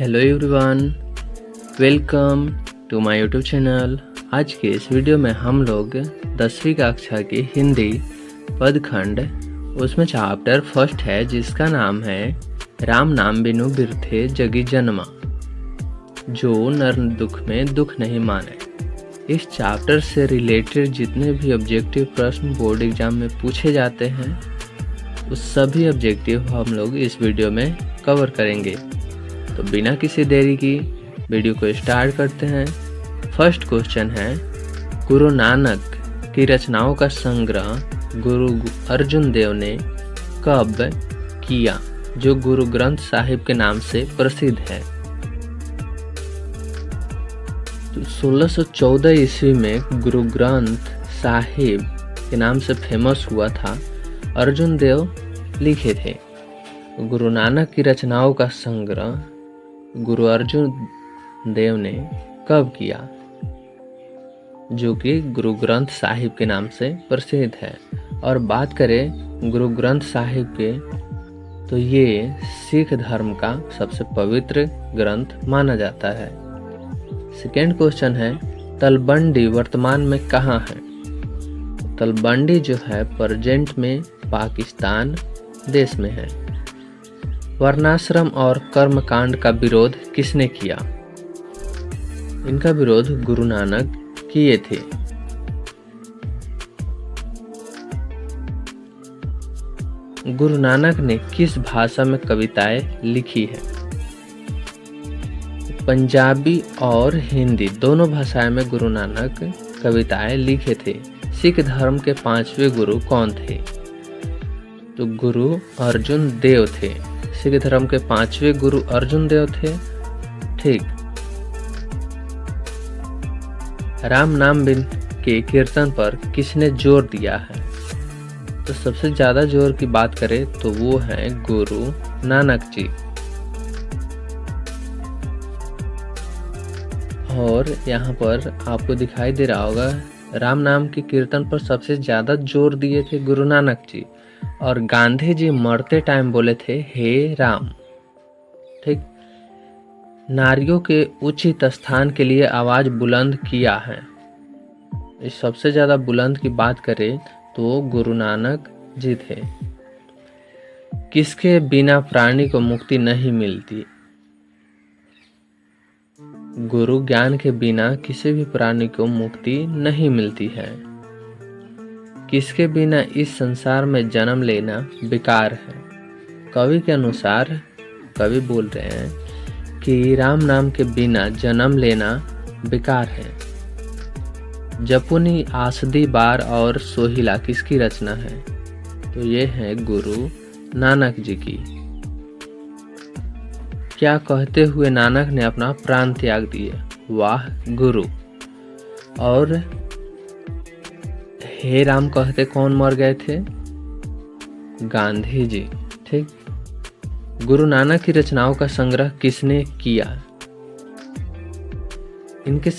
Hello everyone, welcome to my YouTube channel. आज के इस वीडियो में हम लोग 10वीं कक्षा की हिंदी पदखंड उसमें चैप्टर फर्स्ट है जिसका नाम है राम नाम बिनु बिरथे जगी जन्मा, जो नर दुख में दुख नहीं माने। इस चैप्टर से रिलेटेड जितने भी ऑब्जेक्टिव प्रश्न बोर्ड एग्जाम में पूछे जाते हैं उस सभी ऑब्जेक्टिव हम लोग इस वीडियो में कवर करेंगे। तो बिना किसी देरी की वीडियो को स्टार्ट करते हैं। फर्स्ट क्वेश्चन है, गुरु नानक की रचनाओं का संग्रह गुरु अर्जुन देव ने कब किया, जो गुरु ग्रंथ साहिब के नाम से प्रसिद्ध है। तो 1614 ईस्वी में गुरु ग्रंथ साहिब के नाम से फेमस हुआ था, अर्जुन देव लिखे थे। गुरु नानक की रचनाओं का संग्रह गुरु अर्जुन देव ने कब किया, जो कि गुरु ग्रंथ साहिब के नाम से प्रसिद्ध है। और बात करें गुरु ग्रंथ साहिब के, तो ये सिख धर्म का सबसे पवित्र ग्रंथ माना जाता है। सेकेंड क्वेश्चन है, तलबंडी वर्तमान में कहाँ है। तलबंडी जो है प्रेजेंट में पाकिस्तान देश में है। वर्णाश्रम और कर्मकांड का विरोध किसने किया। इनका विरोध गुरु नानक किए थे। गुरु नानक ने किस भाषा में कविताएं लिखी है। पंजाबी और हिंदी दोनों भाषाओं में गुरु नानक कविताएं लिखे थे। सिख धर्म के 5वें गुरु कौन थे। तो गुरु अर्जुन देव थे। सिख धर्म के 5वें गुरु अर्जुन देव थे। ठीक। राम नाम बिन के कीर्तन पर किसने जोर दिया है। तो सबसे ज्यादा जोर की बात करें तो वो है गुरु नानक जी। और यहाँ पर आपको दिखाई दे रहा होगा, राम नाम के कीर्तन पर सबसे ज्यादा जोर दिए थे गुरु नानक जी। और गांधी जी मरते टाइम बोले थे, हे राम। ठीक। नारियों के उचित स्थान के लिए आवाज बुलंद किया है। इस सबसे ज्यादा बुलंद की बात करें तो गुरु नानक जी थे। किसके बिना प्राणी को मुक्ति नहीं मिलती। गुरु ज्ञान के बिना किसी भी प्राणी को मुक्ति नहीं मिलती है। किसके बिना इस संसार में जन्म लेना बेकार है। कवि के अनुसार कवि बोल रहे हैं कि राम नाम के बिना जन्म लेना बेकार है। जपुनी आसदी बार और सोहिला किसकी रचना है। तो ये है गुरु नानक जी की। क्या कहते हुए नानक ने अपना प्राण त्याग दिया। वाह गुरु। और हे राम कहते कौन मर गए थे। गांधी जी। ठीक। गुरु नानक की रचनाओं का संग्रह किसने किया। इनके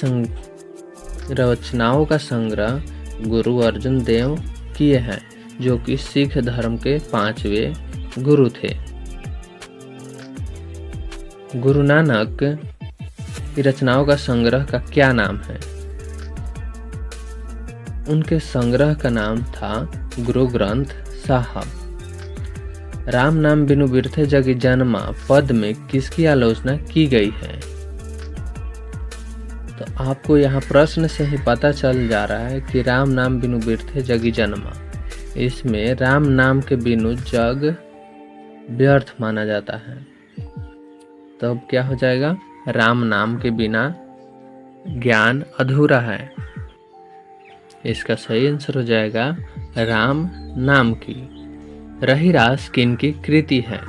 रचनाओं का संग्रह गुरु अर्जुन देव किए हैं, जो कि सिख धर्म के 5वें गुरु थे। गुरु नानक की रचनाओं का संग्रह का क्या नाम है। उनके संग्रह का नाम था गुरु ग्रंथ साहब। राम नाम बिनु बिरथे जगी जन्मा पद में किसकी आलोचना की गई है। तो आपको यहाँ प्रश्न से ही पता चल जा रहा है कि राम नाम बिनु बिरथे जगी जन्मा, इसमें राम नाम के बिनु जग व्यर्थ माना जाता है। तो अब क्या हो जाएगा, राम नाम के बिना ज्ञान अधूरा है। इसका सही आंसर हो जाएगा राम नाम की। रहीरास किनकी कृति है।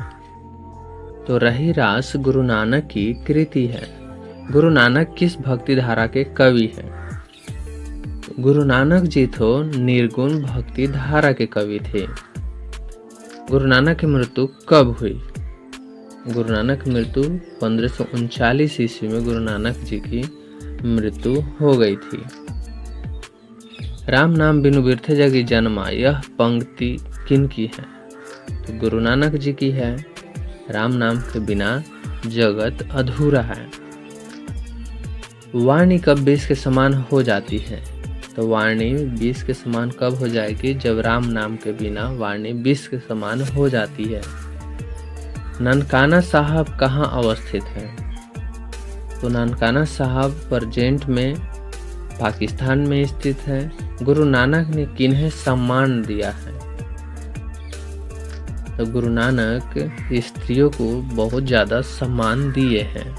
तो रहीरास गुरु नानक की कृति है। गुरु नानक किस भक्ति धारा के कवि हैं। गुरु नानक जी तो निर्गुण भक्ति धारा के कवि थे। गुरु नानक की मृत्यु कब हुई। गुरु नानक की मृत्यु 1539 ईस्वी में गुरु नानक जी की मृत्यु हो गई थी। राम नाम बिनु बिरथे जगी जन्मा, यह पंक्ति किन की है। तो गुरु नानक जी की है। राम नाम के बिना जगत अधूरा है। वाणी कब विष के समान हो जाती है? तो वाणी विष के समान कब हो जाएगी? जब राम नाम के बिना वाणी विष के समान हो जाती है। ननकाना साहब कहाँ अवस्थित है? तो ननकाना साहब प्रेजेंट में पाकिस्तान में स्थित है। गुरु नानक ने किन्हें सम्मान दिया है? तो गुरु नानक स्त्रियों को बहुत ज़्यादा सम्मान दिए हैं।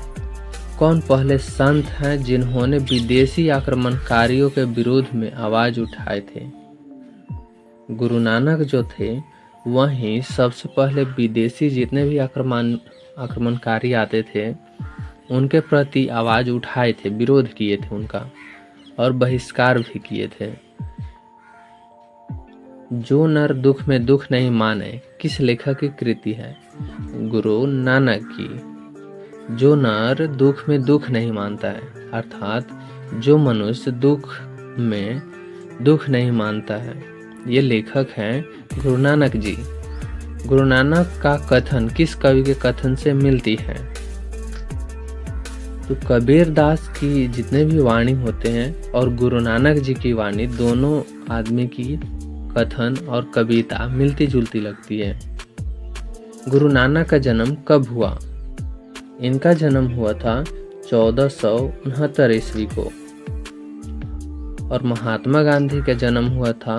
कौन पहले संत हैं जिन्होंने विदेशी आक्रमणकारियों के विरोध में आवाज उठाए थे? गुरु नानक जो थे वहीं सबसे पहले विदेशी जितने भी आक्रमणकारी आते थे उनके प्रति आवाज उठाए थे, विरोध किए थे उनका, और बहिष्कार भी किए थे। जो नर दुख में दुख नहीं माने किस लेखक की कृति है? गुरु नानक की। जो नर दुख में दुख नहीं मानता है, अर्थात जो मनुष्य दुख में दुख नहीं मानता है, ये लेखक हैं गुरु नानक जी। गुरु नानक का कथन किस कवि के कथन से मिलती है? तो कबीर दास की जितने भी वाणी होते हैं और गुरु नानक जी की वाणी, दोनों आदमी की कथन और कविता मिलती जुलती लगती है। गुरु नानक का जन्म कब हुआ? इनका जन्म हुआ था 1469 ईस्वी को, और महात्मा गांधी का जन्म हुआ था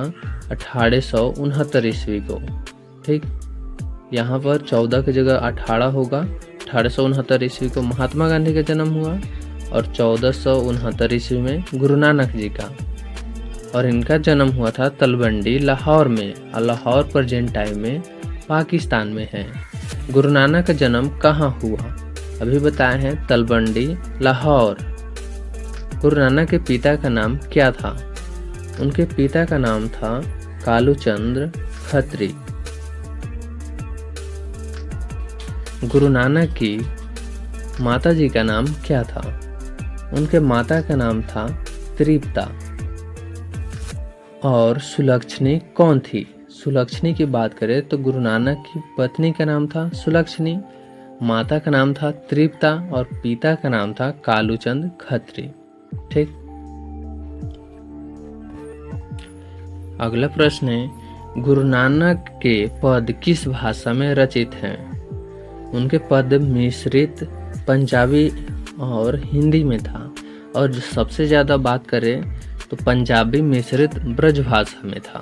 1869 ईस्वी को। ठीक, यहाँ पर 14 की जगह 18 होगा। 1869 ईस्वी को महात्मा गांधी का जन्म हुआ और 1469 ईस्वी में गुरु नानक जी का, और इनका जन्म हुआ था तलवंडी लाहौर में, और लाहौर प्रेजेंट टाइम में पाकिस्तान में है। गुरु नानक का जन्म कहाँ हुआ? अभी बताए हैं, तलवंडी लाहौर। गुरु नानक के पिता का नाम क्या था? उनके पिता का नाम था कालूचंद खत्री। गुरु नानक की माता जी का नाम क्या था? उनके माता का नाम था तृप्ता। और सुलक्षणी कौन थी? सुलक्षणी की बात करें तो गुरु नानक की पत्नी का नाम था सुलक्षणी, माता का नाम था तृप्ता और पिता का नाम था कालूचंद खत्री। ठीक, अगला प्रश्न है, गुरु नानक के पद किस भाषा में रचित हैं? उनके पद मिश्रित पंजाबी और हिंदी में था, और जो सबसे ज़्यादा बात करें तो पंजाबी मिश्रित ब्रज भाषा में था।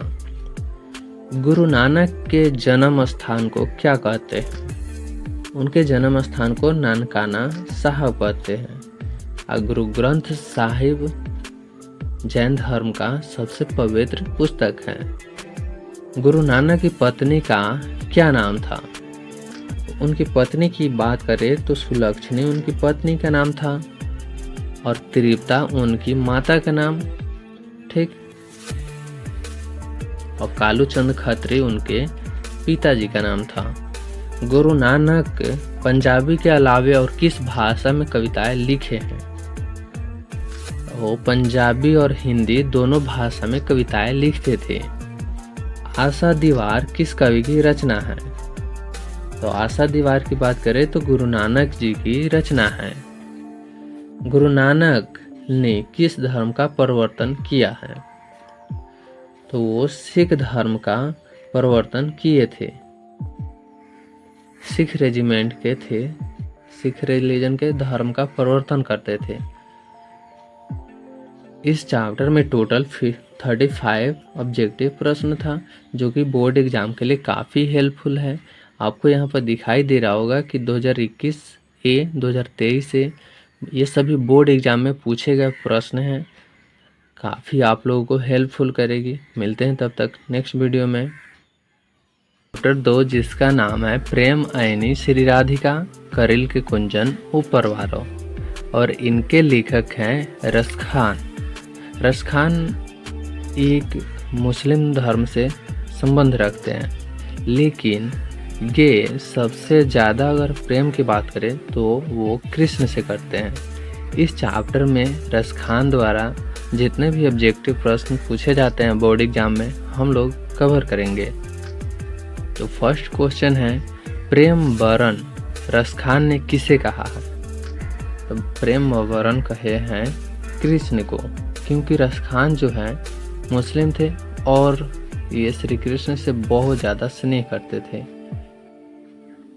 गुरु नानक के जन्म स्थान को क्या कहते हैं? उनके जन्म स्थान को ननकाना साहब कहते हैं। और गुरु ग्रंथ साहिब जैन धर्म का सबसे पवित्र पुस्तक है। गुरु नानक की पत्नी का क्या नाम था? उनकी पत्नी की बात करें तो सुलक्षणी उनकी पत्नी का नाम था, और तृप्ता उनकी माता का नाम। ठीक, और कालूचंद खत्री उनके पिताजी का नाम था। गुरु नानक पंजाबी के अलावे और किस भाषा में कविताएं लिखे हैं? वो पंजाबी और हिंदी दोनों भाषा में कविताएं लिखते थे। आशा दीवार किस कवि की रचना है? तो आशा दीवार की बात करें तो गुरु नानक जी की रचना है। गुरु नानक ने किस धर्म का प्रवर्तन किया है? तो वो सिख धर्म का प्रवर्तन किए थे। सिख रेजिमेंट के थे, सिख रिलीजन के धर्म का प्रवर्तन करते थे। इस चैप्टर में टोटल 35 ऑब्जेक्टिव प्रश्न था, जो कि बोर्ड एग्जाम के लिए काफ़ी हेल्पफुल है। आपको यहाँ पर दिखाई दे रहा होगा कि 2021 ए 2023 से ये सभी बोर्ड एग्जाम में पूछे गए प्रश्न हैं। काफ़ी आप लोगों को हेल्पफुल करेगी। मिलते हैं तब तक नेक्स्ट वीडियो में। चैप्टर 2 जिसका नाम है प्रेम आयनी श्री राधिका करिल के कुंजन ऊपरवारो, और इनके लेखक हैं रसखान। रसखान एक मुस्लिम धर्म से संबंध रखते हैं, लेकिन ये सबसे ज़्यादा अगर प्रेम की बात करें तो वो कृष्ण से करते हैं। इस चैप्टर में रसखान द्वारा जितने भी ऑब्जेक्टिव प्रश्न पूछे जाते हैं बोर्ड एग्जाम में, हम लोग कवर करेंगे। तो फर्स्ट क्वेश्चन है, प्रेम बरन रसखान ने किसे कहा है? तो प्रेम वरण कहे हैं कृष्ण को, क्योंकि रसखान जो है मुस्लिम थे और ये श्री कृष्ण से बहुत ज़्यादा स्नेह करते थे।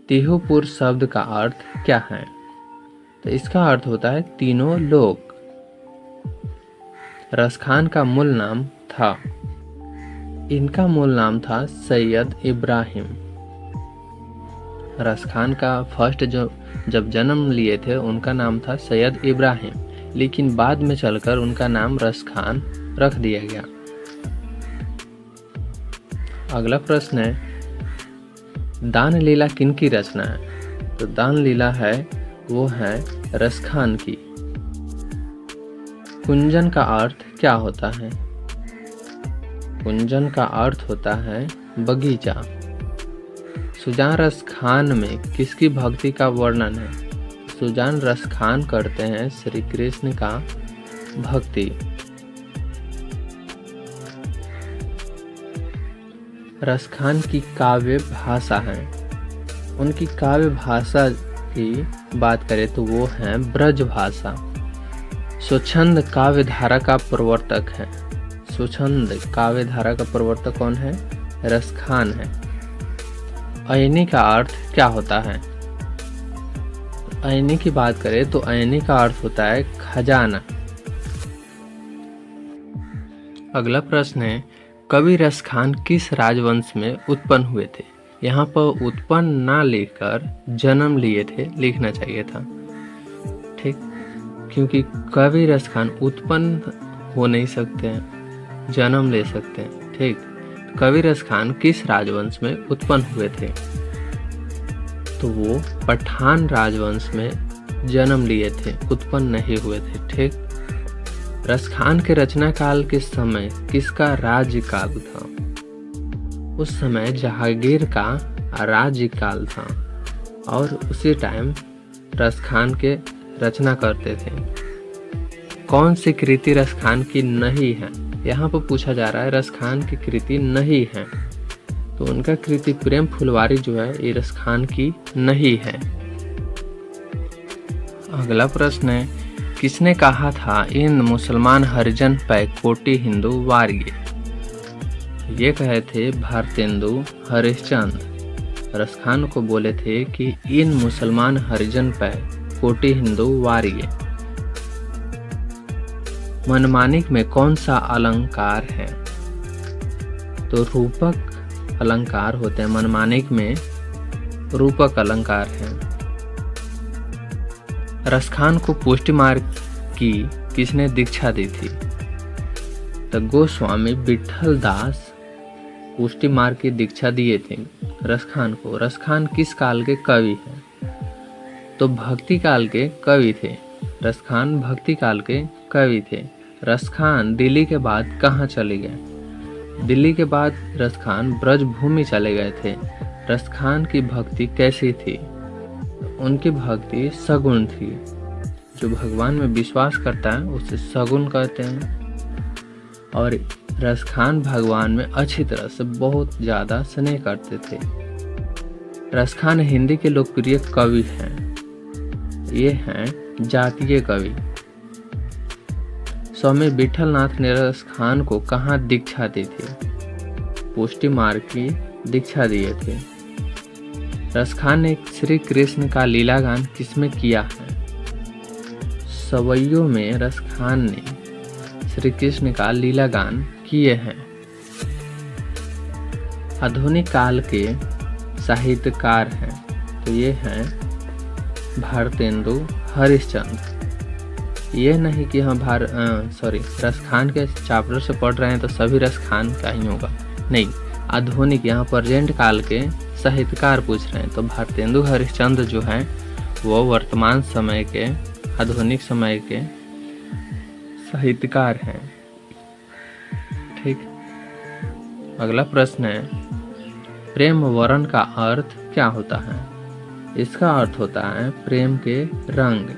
तिहुपुर शब्द का अर्थ क्या है? तो इसका अर्थ होता है तीनों लोग। रसखान का मूल नाम था, इनका मूल नाम था सैयद इब्राहिम। रसखान का फर्स्ट जब जन्म लिए थे उनका नाम था सैयद इब्राहिम, लेकिन बाद में चलकर उनका नाम रसखान रख दिया गया। अगला प्रश्न है दान लीला किनकी रचना है? तो दान लीला है वो है रसखान की। कुंजन का अर्थ क्या होता है? कुंजन का अर्थ होता है बगीचा। सुजान रसखान में किसकी भक्ति का वर्णन है? सुजान रसखान करते हैं श्री कृष्ण का भक्ति। रसखान की काव्य भाषा है, उनकी काव्य भाषा की बात करें तो वो है ब्रज भाषा। स्वच्छंद काव्य धारा का प्रवर्तक है। स्वच्छंद काव्य धारा का प्रवर्तक कौन है? रसखान है। अयनी का अर्थ क्या होता है? अयनी की बात करें तो अयनी का अर्थ होता है खजाना। अगला प्रश्न है कवि रसखान किस राजवंश में उत्पन्न हुए थे? यहाँ पर उत्पन्न ना लिखकर जन्म लिए थे लिखना चाहिए था, ठीक, क्योंकि कवि रसखान उत्पन्न हो नहीं सकते हैं, जन्म ले सकते हैं, ठीक। कवि रसखान किस राजवंश में उत्पन्न हुए थे? तो वो पठान राजवंश में जन्म लिए थे, उत्पन्न नहीं हुए थे, ठीक। रसखान के रचना काल के समय किसका राज्यकाल था? उस समय जहांगीर का राज्यकाल था और उसी टाइम रसखान के रचना करते थे। कौन सी कृति रसखान की नहीं है? यहाँ पर पूछा जा रहा है रसखान की कृति नहीं है, तो उनका कृति प्रेम फुलवारी जो है ये रसखान की नहीं है। अगला प्रश्न है किसने कहा था इन मुसलमान हरिजन पै कोटि हिंदू वारिये? ये कहे थे भारतेंदु हरिश्चंद्र। रसखान को बोले थे कि इन मुसलमान हरिजन पै कोटि हिंदू वारिये। मनमानिक में कौन सा अलंकार है? तो रूपक अलंकार होते हैं, मनमानिक में रूपक अलंकार है। रसखान को पुष्टि मार्ग की किसने दीक्षा दी थी? तो गोस्वामी विठल दास पुष्टि मार्ग की दीक्षा दिए थे रसखान को। रसखान किस काल के कवि हैं? तो भक्ति काल के कवि थे। रसखान भक्ति काल के कवि थे। रसखान दिल्ली के बाद कहाँ चले गए? दिल्ली के बाद रसखान ब्रजभूमि चले गए थे। रसखान की भक्ति कैसी थी? उनकी भक्ति सगुण थी। जो भगवान में विश्वास करता है उसे सगुण कहते हैं। और रसखान भगवान में अच्छी तरह से बहुत ज़्यादा स्नेह करते थे। रसखान हिंदी के लोकप्रिय कवि हैं। ये हैं जातीय कवि। स्वामी विठलनाथ ने रसखान को कहाँ दीक्षा दी थी? पुष्टि मार्ग की दीक्षा दिए थे। रसखान ने श्री कृष्ण का लीलागान किसमें किया है? सवैयों में रसखान ने श्री कृष्ण का लीलागान किए हैं। आधुनिक काल के साहित्यकार हैं तो ये हैं भारतेंदु हरिश्चंद्र। ये नहीं कि हम रसखान के चैप्टर से पढ़ रहे हैं तो सभी रसखान का ही होगा, नहीं। आधुनिक यहाँ प्रेजेंट काल के साहित्यकार पूछ रहे हैं तो भारतेंदु हरिश्चंद्र जो हैं वो वर्तमान समय के आधुनिक समय के साहित्यकार हैं, ठीक। अगला प्रश्न है प्रेम वरण का अर्थ क्या होता है? इसका अर्थ होता है प्रेम के रंग।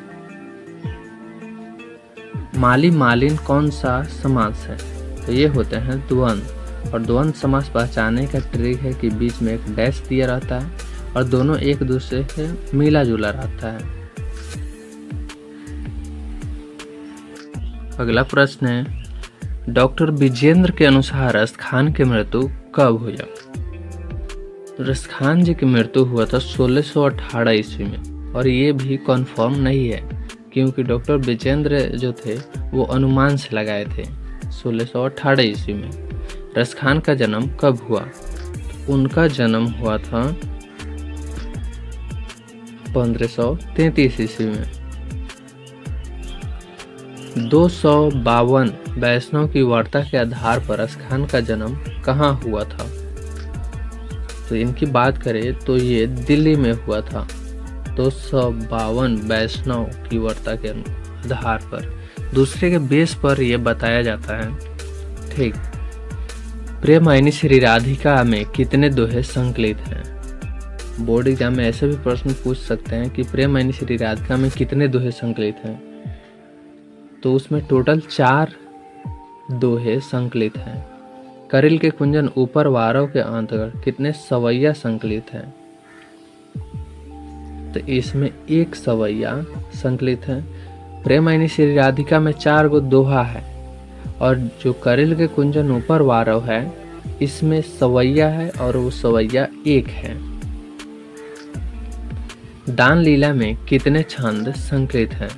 माली मालिन कौन सा समास है? तो ये होते हैं द्वंद्व। और द्वंद्व समास पहचानने का ट्रिक है कि बीच में एक डैश दिया रहता है और दोनों एक दूसरे से मिला जुला रहता है। अगला प्रश्न है, डॉक्टर विजेंद्र के अनुसार रसखान की मृत्यु कब हुई? रसखान जी की मृत्यु हुआ था 1618 ईस्वी में, और ये भी कंफर्म नहीं है क्योंकि डॉक्टर विजेंद्र जो थे वो अनुमान से लगाए थे 1618 ईस्वी में। रसखान का जन्म कब हुआ? उनका जन्म हुआ था 1533 ईस्वी में। 252 वैष्णव की वार्ता के आधार पर रसखान का जन्म कहाँ हुआ था? तो इनकी बात करें तो ये दिल्ली में हुआ था। 252 वैष्णव की वार्ता के आधार पर, दूसरे के बेस पर यह बताया जाता है। ठीक। प्रेमायनी श्री राधिका में कितने दोहे संकलित हैं? बोर्ड एग्जाम में ऐसे भी प्रश्न पूछ सकते हैं कि प्रेमायनी श्री राधिका में कितने दोहे संकलित हैं। तो उसमें टोटल 4 दोहे संकलित हैं। करिल के कुंजन ऊपर वारों के अंतर्गत कितने सवैया संकलित हैं? तो इसमें 1 सवैया संकलित है। प्रेमायनी श्री राधिका में 4 गो दोहा है, और जो करिल के कुंजन ऊपर वारव है इसमें सवैया है, और वो सवैया 1 है। दान लीला में कितने छंद संकलित हैं?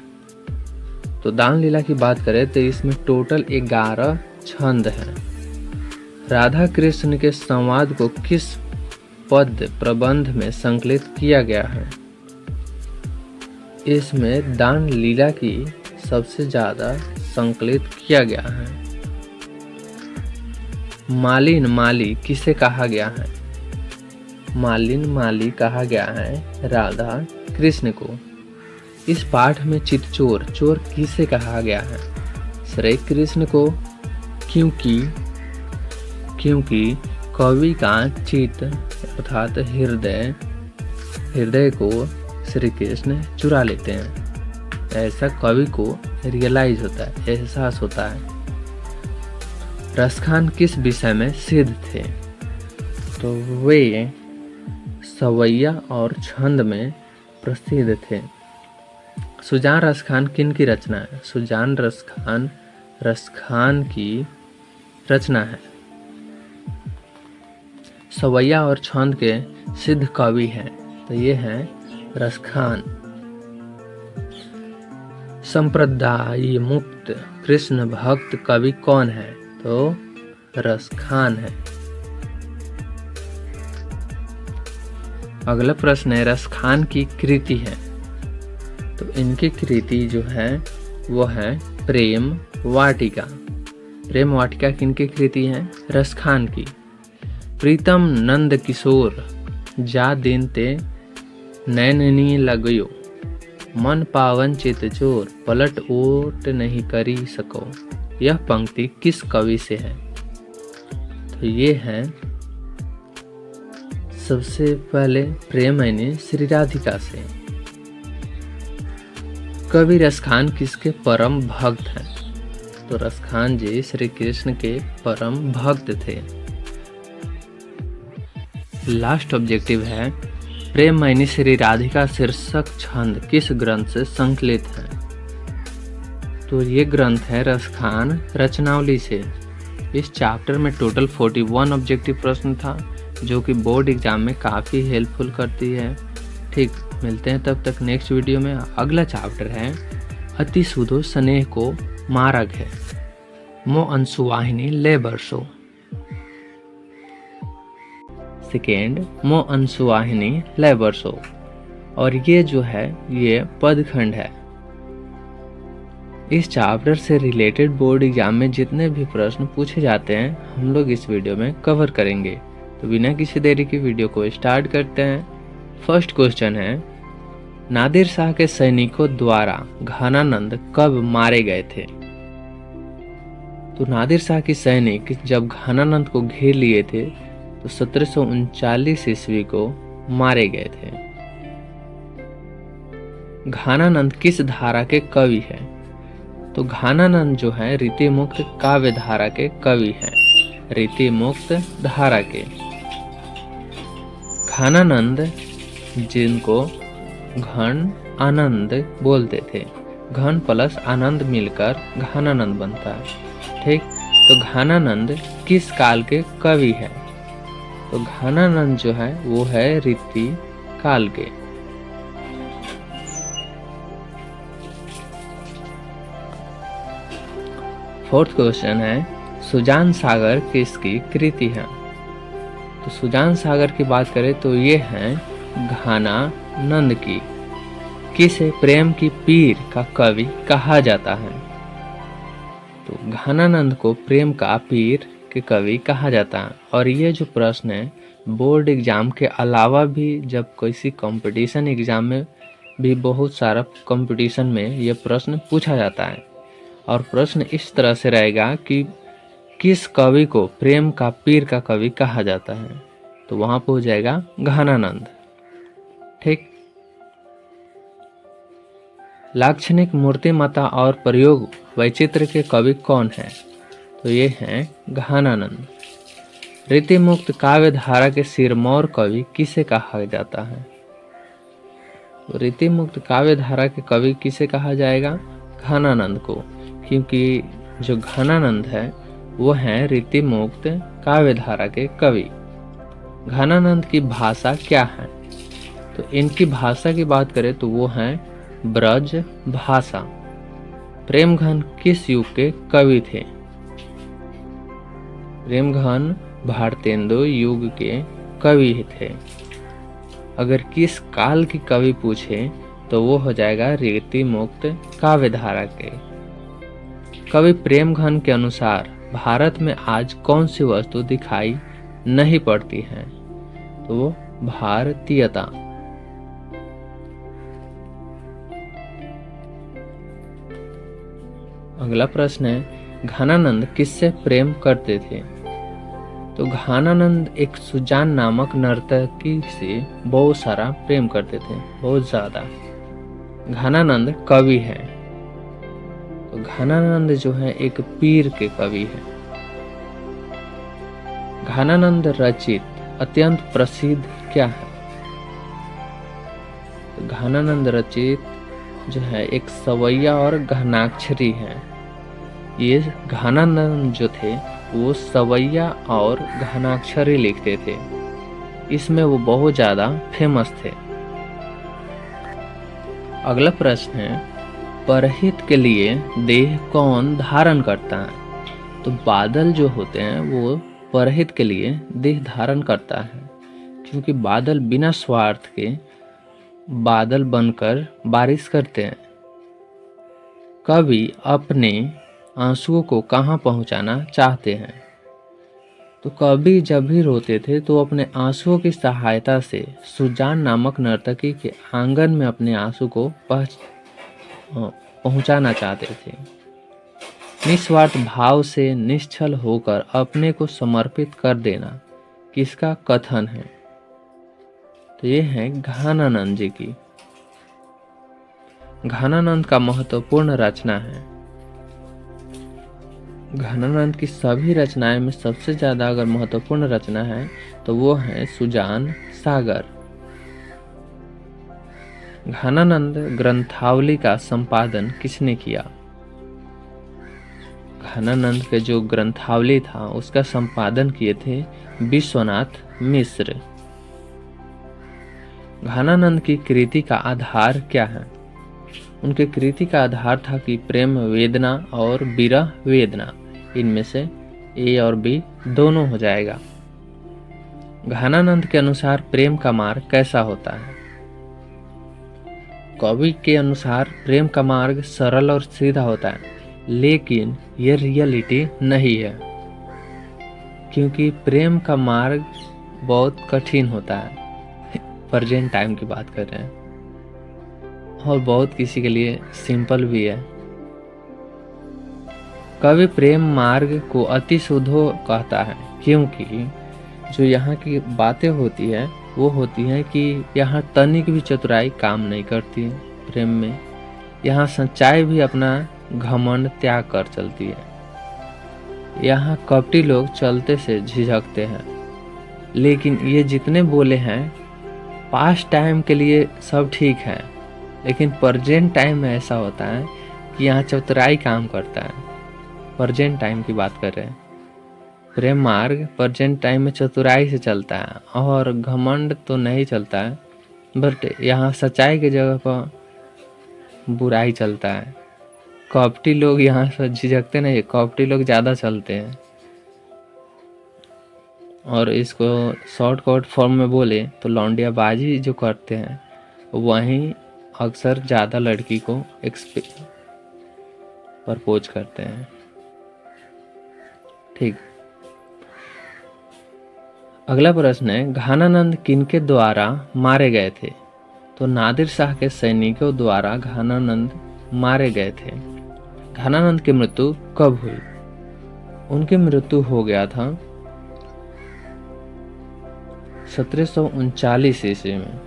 तो दान लीला की बात करें तो इसमें टोटल 11 छंद हैं। राधा कृष्ण के संवाद को किस पद्य प्रबंध में संकलित किया गया है? इसमें दान लीला की सबसे ज्यादा संकलित किया गया है। मालिन माली किसे कहा गया है? मालिन माली कहा गया है राधा कृष्ण को। इस पाठ में चितचोर चोर किसे कहा गया है? श्री कृष्ण को, क्योंकि कवि का चित्त अर्थात हृदय को श्री कृष्ण चुरा लेते हैं। ऐसा कवि को रियलाइज होता है, एहसास होता है। रसखान किस विषय में सिद्ध थे? तो वे सवैया और छंद में प्रसिद्ध थे। सुजान रसखान किन की रचना है? सुजान रसखान की रचना है। सवैया और छंद के सिद्ध कवि हैं, तो ये हैं रसखान। संप्रदायी मुक्त कृष्ण भक्त कवि कौन है? तो रसखान है। अगला प्रश्न है, रसखान की कृति है। तो इनकी कृति जो है वो है प्रेम वाटिका। प्रेम वाटिका किनकी कृति है? रसखान की। प्रीतम नंद किशोर जा दिन ते नैननी लगयो, मन पावन चित चोर पलट ओट नहीं करी सको। यह पंक्ति किस कवि से है? तो ये है सबसे पहले प्रेमायनी श्री राधिका से। कवि रसखान किसके परम भक्त हैं? तो रसखान जी श्री कृष्ण के परम भक्त थे। लास्ट ऑब्जेक्टिव है, प्रेमायनी श्री राधिका शीर्षक छंद किस ग्रंथ से संकलित है? तो ये ग्रंथ है रसखान रचनावली से। इस चैप्टर में टोटल 41 ऑब्जेक्टिव प्रश्न था, जो कि बोर्ड एग्जाम में काफ़ी हेल्पफुल करती है। ठीक, मिलते हैं तब तक नेक्स्ट वीडियो में। अगला चैप्टर है अति सुधो स्नेह को मार्ग है, मो अंशुवाहिनी ले बरसो। सेकेंड, मो अंशुवाहिनी ले बरसो। और ये जो है ये पदखंड है। इस चैप्टर से रिलेटेड बोर्ड एग्जाम में जितने भी प्रश्न पूछे जाते हैं हम लोग इस वीडियो में कवर करेंगे। तो बिना किसी देरी की वीडियो को स्टार्ट करते हैं। फर्स्ट क्वेश्चन है, नादिर शाह के सैनिकों द्वारा घनानंद कब मारे गए थे? तो नादिर शाह की सैनिक जब घनानंद को घेर लिए थे तो 1739 ईस्वी को मारे गए थे। घनानंद किस धारा के कवि हैं? तो घनानंद जो है रीतिमुक्त काव्य धारा के कवि हैं, रीतिमुक्त धारा के। घनानंद जिनको घन आनंद बोलते थे। घन प्लस आनंद मिलकर घनानंद बनता है। ठीक, तो घनानंद किस काल के कवि है? तो घनानंद जो है वो है रीति काल के। फोर्थ क्वेश्चन है, सुजान सागर किसकी कृति है? तो सुजान सागर की बात करें तो ये है घनानंद की। किसे प्रेम की पीर का कवि कहा जाता है? तो घनानंद को प्रेम का पीर के कवि कहा जाता है। और ये जो प्रश्न है बोर्ड एग्जाम के अलावा भी जब किसी कंपटीशन एग्जाम में भी बहुत सारा कंपटीशन में ये प्रश्न पूछा जाता है। और प्रश्न इस तरह से रहेगा कि किस कवि को प्रेम का पीर का कवि कहा जाता है? तो वहां पर हो जाएगा घनानंद। ठीक, लाक्षणिक मूर्तिमत्ता और प्रयोग वैचित्र के कवि कौन हैं? तो ये हैं घनानंद। रीतिमुक्त काव्य धारा के सिरमौर कवि किसे कहा जाता है? तो रीतिमुक्त काव्य धारा के कवि किसे कहा जाएगा? घनानंद को, क्योंकि जो घनानंद है वो हैं रीतिमुक्त काव्य धारा के कवि। घनानंद की भाषा क्या है? तो इनकी भाषा की बात करें तो वो हैं ब्रज भाषा। प्रेमघन किस युग के कवि थे? प्रेमघन भारतेंदु युग के कवि थे। अगर किस काल की कवि पूछे तो वो हो जाएगा रीति मुक्त काव्य धारा के। कवि प्रेमघन के अनुसार भारत में आज कौन सी वस्तु दिखाई नहीं पड़ती है? तो वो भारतीयता। अगला प्रश्न है, घनानंद किससे प्रेम करते थे? तो घनानंद एक सुजान नामक नर्तकी से बहुत सारा प्रेम करते थे, बहुत ज्यादा। घनानंद कवि है, तो घनानंद जो है एक पीर के कवि है। घनानंद रचित अत्यंत प्रसिद्ध क्या है? तो घनानंद रचित जो है एक सवैया और घनाक्षरी है। ये घनानंद जो थे वो सवैया और घनाक्षरी लिखते थे। इसमें वो बहुत ज्यादा फेमस थे। अगला प्रश्न है, परहित के लिए देह कौन धारण करता है? तो बादल जो होते हैं वो परहित के लिए देह धारण करता है, क्योंकि बादल बिना स्वार्थ के बादल बनकर बारिश करते हैं। कवि अपने आंसुओं को कहाँ पहुंचाना चाहते हैं? तो कवि जब भी रोते थे तो अपने आंसुओं की सहायता से सुजान नामक नर्तकी के आंगन में अपने आंसू को पहुंचाना चाहते थे। निस्वार्थ भाव से निश्चल होकर अपने को समर्पित कर देना किसका कथन है? तो ये है घनानंद जी की। घनानंद का महत्वपूर्ण रचना है। घनानंद की सभी रचनाएं में सबसे ज्यादा अगर महत्वपूर्ण रचना है तो वो है सुजान सागर। घनानंद ग्रंथावली का संपादन किसने किया? घनानंद के जो ग्रंथावली था उसका संपादन किए थे विश्वनाथ मिश्र। घनानंद की कृति का आधार क्या है? उनके कृति का आधार था कि प्रेम वेदना और विरह वेदना, इनमें से ए और बी दोनों हो जाएगा। घनानंद के अनुसार प्रेम का मार्ग कैसा होता है? कवि के अनुसार प्रेम का मार्ग सरल और सीधा होता है, लेकिन यह रियलिटी नहीं है, क्योंकि प्रेम का मार्ग बहुत कठिन होता है। प्रेजेंट टाइम की बात कर रहे हैं, और बहुत किसी के लिए सिंपल भी है। कवि प्रेम मार्ग को अति शुद्धो कहता है, क्योंकि जो यहाँ की बातें होती है वो होती है कि यहाँ तनिक भी चतुराई काम नहीं करती है प्रेम में। यहाँ सच्चाई भी अपना घमंड त्याग कर चलती है। यहाँ कपटी लोग चलते से झिझकते हैं, लेकिन ये जितने बोले हैं पास्ट टाइम के लिए सब ठीक है, लेकिन प्रेजेंट टाइम में ऐसा होता है कि यहाँ चतुराई काम करता है। प्रेजेंट टाइम की बात कर रहे हैं। प्रेम मार्ग प्रेजेंट टाइम में चतुराई से चलता है और घमंड तो नहीं चलता है, बट यहाँ सच्चाई की जगह पर बुराई चलता है। कपटी लोग यहाँ से झिझकते नहीं, कपटी लोग ज़्यादा चलते हैं। और इसको शॉर्टकट फॉर्म में बोले तो लौंडियाबाजी जो करते हैं वहीं अक्सर ज़्यादा लड़की को प्रपोज करते हैं। ठीक, अगला प्रश्न है, घानानंद किनके द्वारा मारे गए थे? तो नादिर शाह के सैनिकों द्वारा घानानंद मारे गए थे। घानानंद की मृत्यु कब हुई? उनकी मृत्यु हो गया था 1739 ईस्वी में।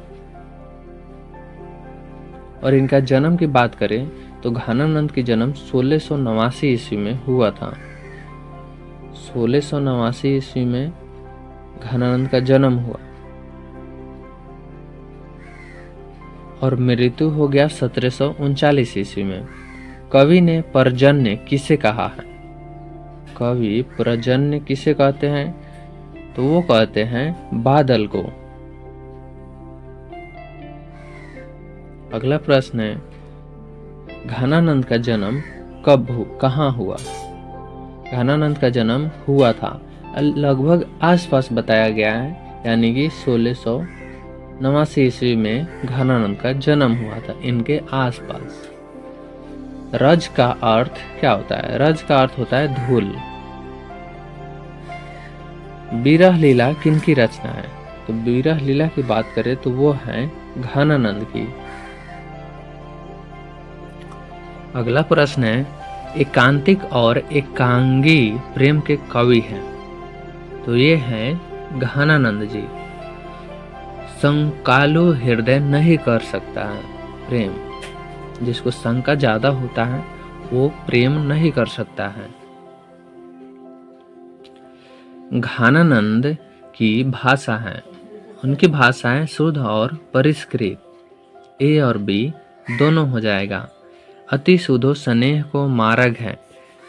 और इनका जन्म की बात करें तो घानानंद की जन्म 1689 ईस्वी में हुआ था। 1689 ईस्वी में घानानंद का जन्म हुआ और मृत्यु हो गया 1739 ईस्वी में। कवि ने पर्जन्य किसे कहा है? कवि पर्जन्य किसे कहते हैं? तो वो कहते हैं बादल को। अगला प्रश्न है, घानानंद का जन्म कहाँ हुआ? घानानंद का जन्म हुआ था लगभग आसपास बताया गया है, यानी कि 1689 ईस्वी में घानानंद का जन्म हुआ था, इनके आसपास। रज का अर्थ क्या होता है? रज का अर्थ होता है धूल। विरह लीला किनकी रचना है? तो विरह लीला की बात करें तो वो है घानानंद की। अगला प्रश्न है, एकांतिक और एकांगी प्रेम के कवि हैं? तो ये हैं घानानंद जी। संकालु हृदय नहीं कर सकता है प्रेम, जिसको शंका ज्यादा होता है वो प्रेम नहीं कर सकता है। घानानंद की भाषा है, उनकी भाषाएं शुद्ध और परिष्कृत, ए और बी दोनों हो जाएगा। अति शुद्धो स्नेह को मार्ग है,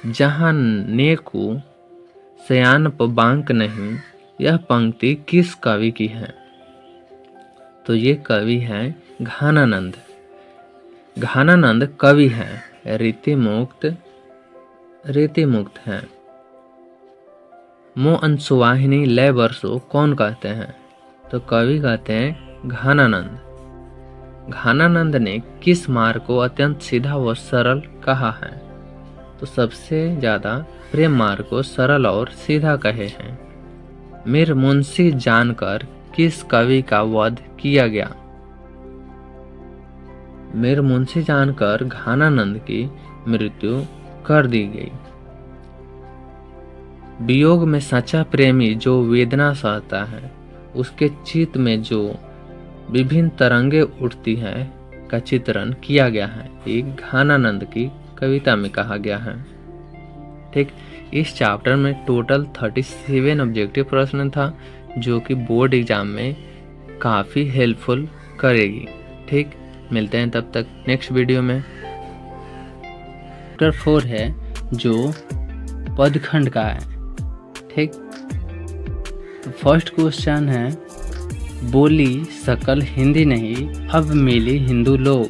जहाँ नेकु सयान बांक नहीं। यह पंक्ति किस कवि की है? तो ये कवि हैं घानानंद। घानानंद कवि हैं, रीतिमुक्त हैं। मो अंशुवाहिनी लय वर्षो कौन कहते हैं? तो कवि कहते हैं घानानंद। घानानंद ने किस मार्ग को अत्यंत सीधा व सरल कहा है? तो सबसे ज्यादा प्रेम मार्ग को सरल और सीधा कहे हैं। मीर मुंशी जानकर किस कवि का वध किया गया? मीर मुंशी जानकर घानानंद की मृत्यु कर दी गई। वियोग में सच्चा प्रेमी जो वेदना सहता है, उसके चित्त में जो विभिन्न तरंगे उठती हैं का चित्रण किया गया है। एक घानानंद की कविता में कहा गया है। ठीक, इस चैप्टर में टोटल 37 ऑब्जेक्टिव प्रश्न था, जो कि बोर्ड एग्जाम में काफ़ी हेल्पफुल करेगी। ठीक, मिलते हैं तब तक नेक्स्ट वीडियो में। चैप्टर 4 है जो पदखंड का है। ठीक, तो फर्स्ट क्वेश्चन है, बोली सकल हिंदी नहीं अब मिली हिंदू लोग,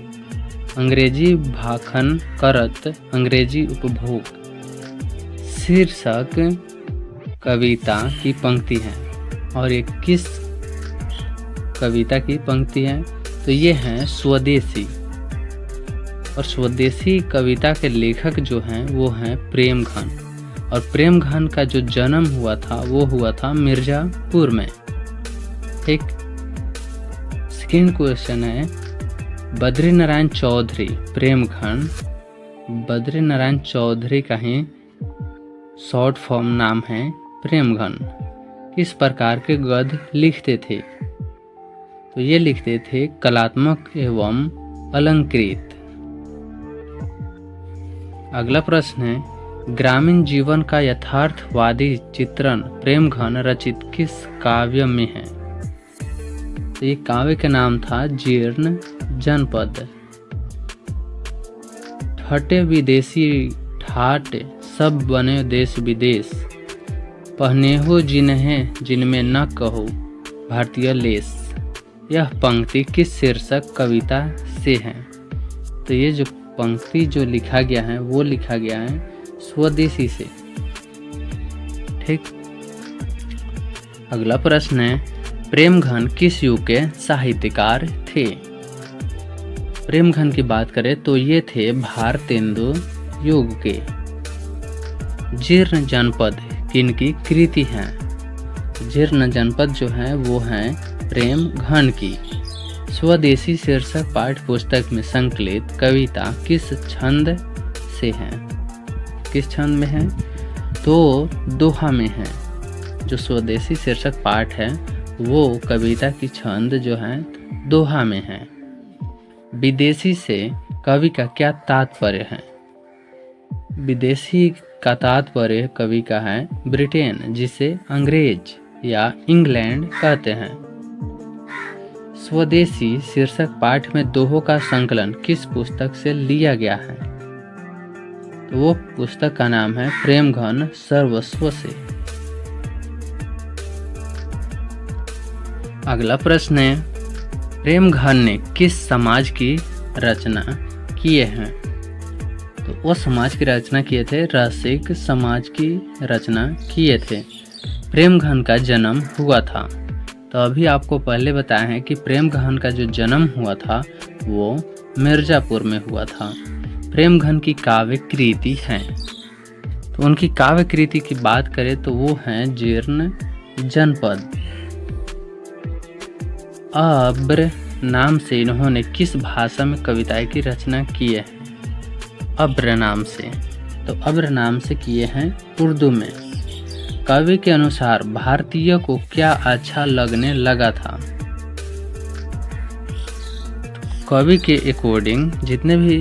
अंग्रेजी भाखन करत अंग्रेजी उपभोग। शीर्षक कविता की पंक्ति है और ये किस कविता की पंक्ति है? तो ये हैं स्वदेशी। और स्वदेशी कविता के लेखक जो हैं वो हैं प्रेमघन। और प्रेमघन का जो जन्म हुआ था वो हुआ था मिर्जापुर में। ठीक, सेकेंड क्वेश्चन है, बद्रीनारायण चौधरी प्रेमघन, बद्रीनारायण चौधरी का ही शॉर्ट फॉर्म नाम है प्रेमघन, किस प्रकार के गद्य लिखते थे? तो ये लिखते थे कलात्मक एवं अलंकृत। अगला प्रश्न है, ग्रामीण जीवन का यथार्थवादी चित्रण प्रेमघन रचित किस काव्य में है? तो ये काव्य का नाम था जीर्ण जनपद। ठटे विदेशी ठाट सब बने देश विदेश, पहनेहो जिन्हें जिनमें न कहो भारतीय लेस। यह पंक्ति किस शीर्षक कविता से है? तो ये जो पंक्ति जो लिखा गया है वो लिखा गया है स्वदेशी से। ठीक। अगला प्रश्न है, प्रेमघन किस युग के साहित्यकार थे? प्रेमघन की बात करें तो ये थे भारतेंदु युग के। जीर्ण जनपद किनकी कृति है? जीर्ण जनपद जो है वो है प्रेमघन की। स्वदेशी शीर्षक पाठ्य पुस्तक में संकलित कविता किस छंद से है? किस छंद में है? तो दोहा में है। जो स्वदेशी शीर्षक पाठ है वो कविता की छंद जो है दोहा में है। विदेशी से कवि का क्या तात्पर्य है? विदेशी का तात्पर्य कवि का है ब्रिटेन, जिसे अंग्रेज या इंग्लैंड कहते हैं। स्वदेशी शीर्षक पाठ में दोहों का संकलन किस पुस्तक से लिया गया है? तो वो पुस्तक का नाम है प्रेमघन सर्वस्व से। अगला प्रश्न है, प्रेमघन ने किस समाज की रचना किए हैं? तो वो समाज की रचना किए थे, रसिक समाज की रचना किए थे। प्रेमघन का जन्म हुआ था। तो अभी आपको पहले बताया है कि प्रेमघन का जो जन्म हुआ था वो मिर्जापुर में हुआ था। प्रेमघन की काव्य कृति है। तो उनकी काव्य कृति की बात करें तो वो है जीर्ण जनपद। अब्र नाम से इन्होंने किस भाषा में कविताएं की रचना की है? अब्र नाम से। तो अब्र नाम से किए हैं उर्दू में। कवि के अनुसार भारतीय को क्या अच्छा लगने लगा था? कवि के अकॉर्डिंग जितने भी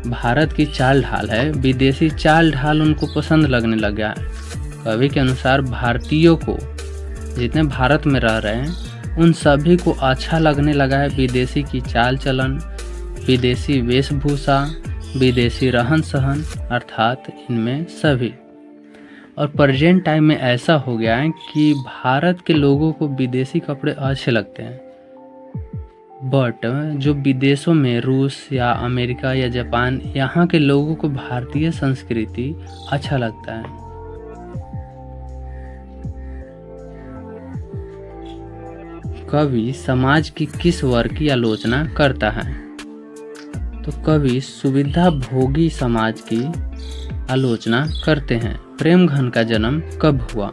भारत की चाल ढाल है, विदेशी चाल ढाल उनको पसंद लगने लगा है। कवि के अनुसार भारतीयों को, जितने भारत में रह रहे हैं उन सभी को अच्छा लगने लगा है विदेशी की चाल चलन, विदेशी वेशभूषा, विदेशी रहन सहन, अर्थात इनमें सभी। और प्रेजेंट टाइम में ऐसा हो गया है कि भारत के लोगों को विदेशी कपड़े अच्छे लगते हैं, बट जो विदेशों में रूस या अमेरिका या जापान, यहाँ के लोगों को भारतीय संस्कृति अच्छा लगता है। कवि समाज की किस वर्ग की आलोचना करता है? तो कवि सुविधा भोगी समाज की आलोचना करते हैं। प्रेमघन का जन्म कब हुआ?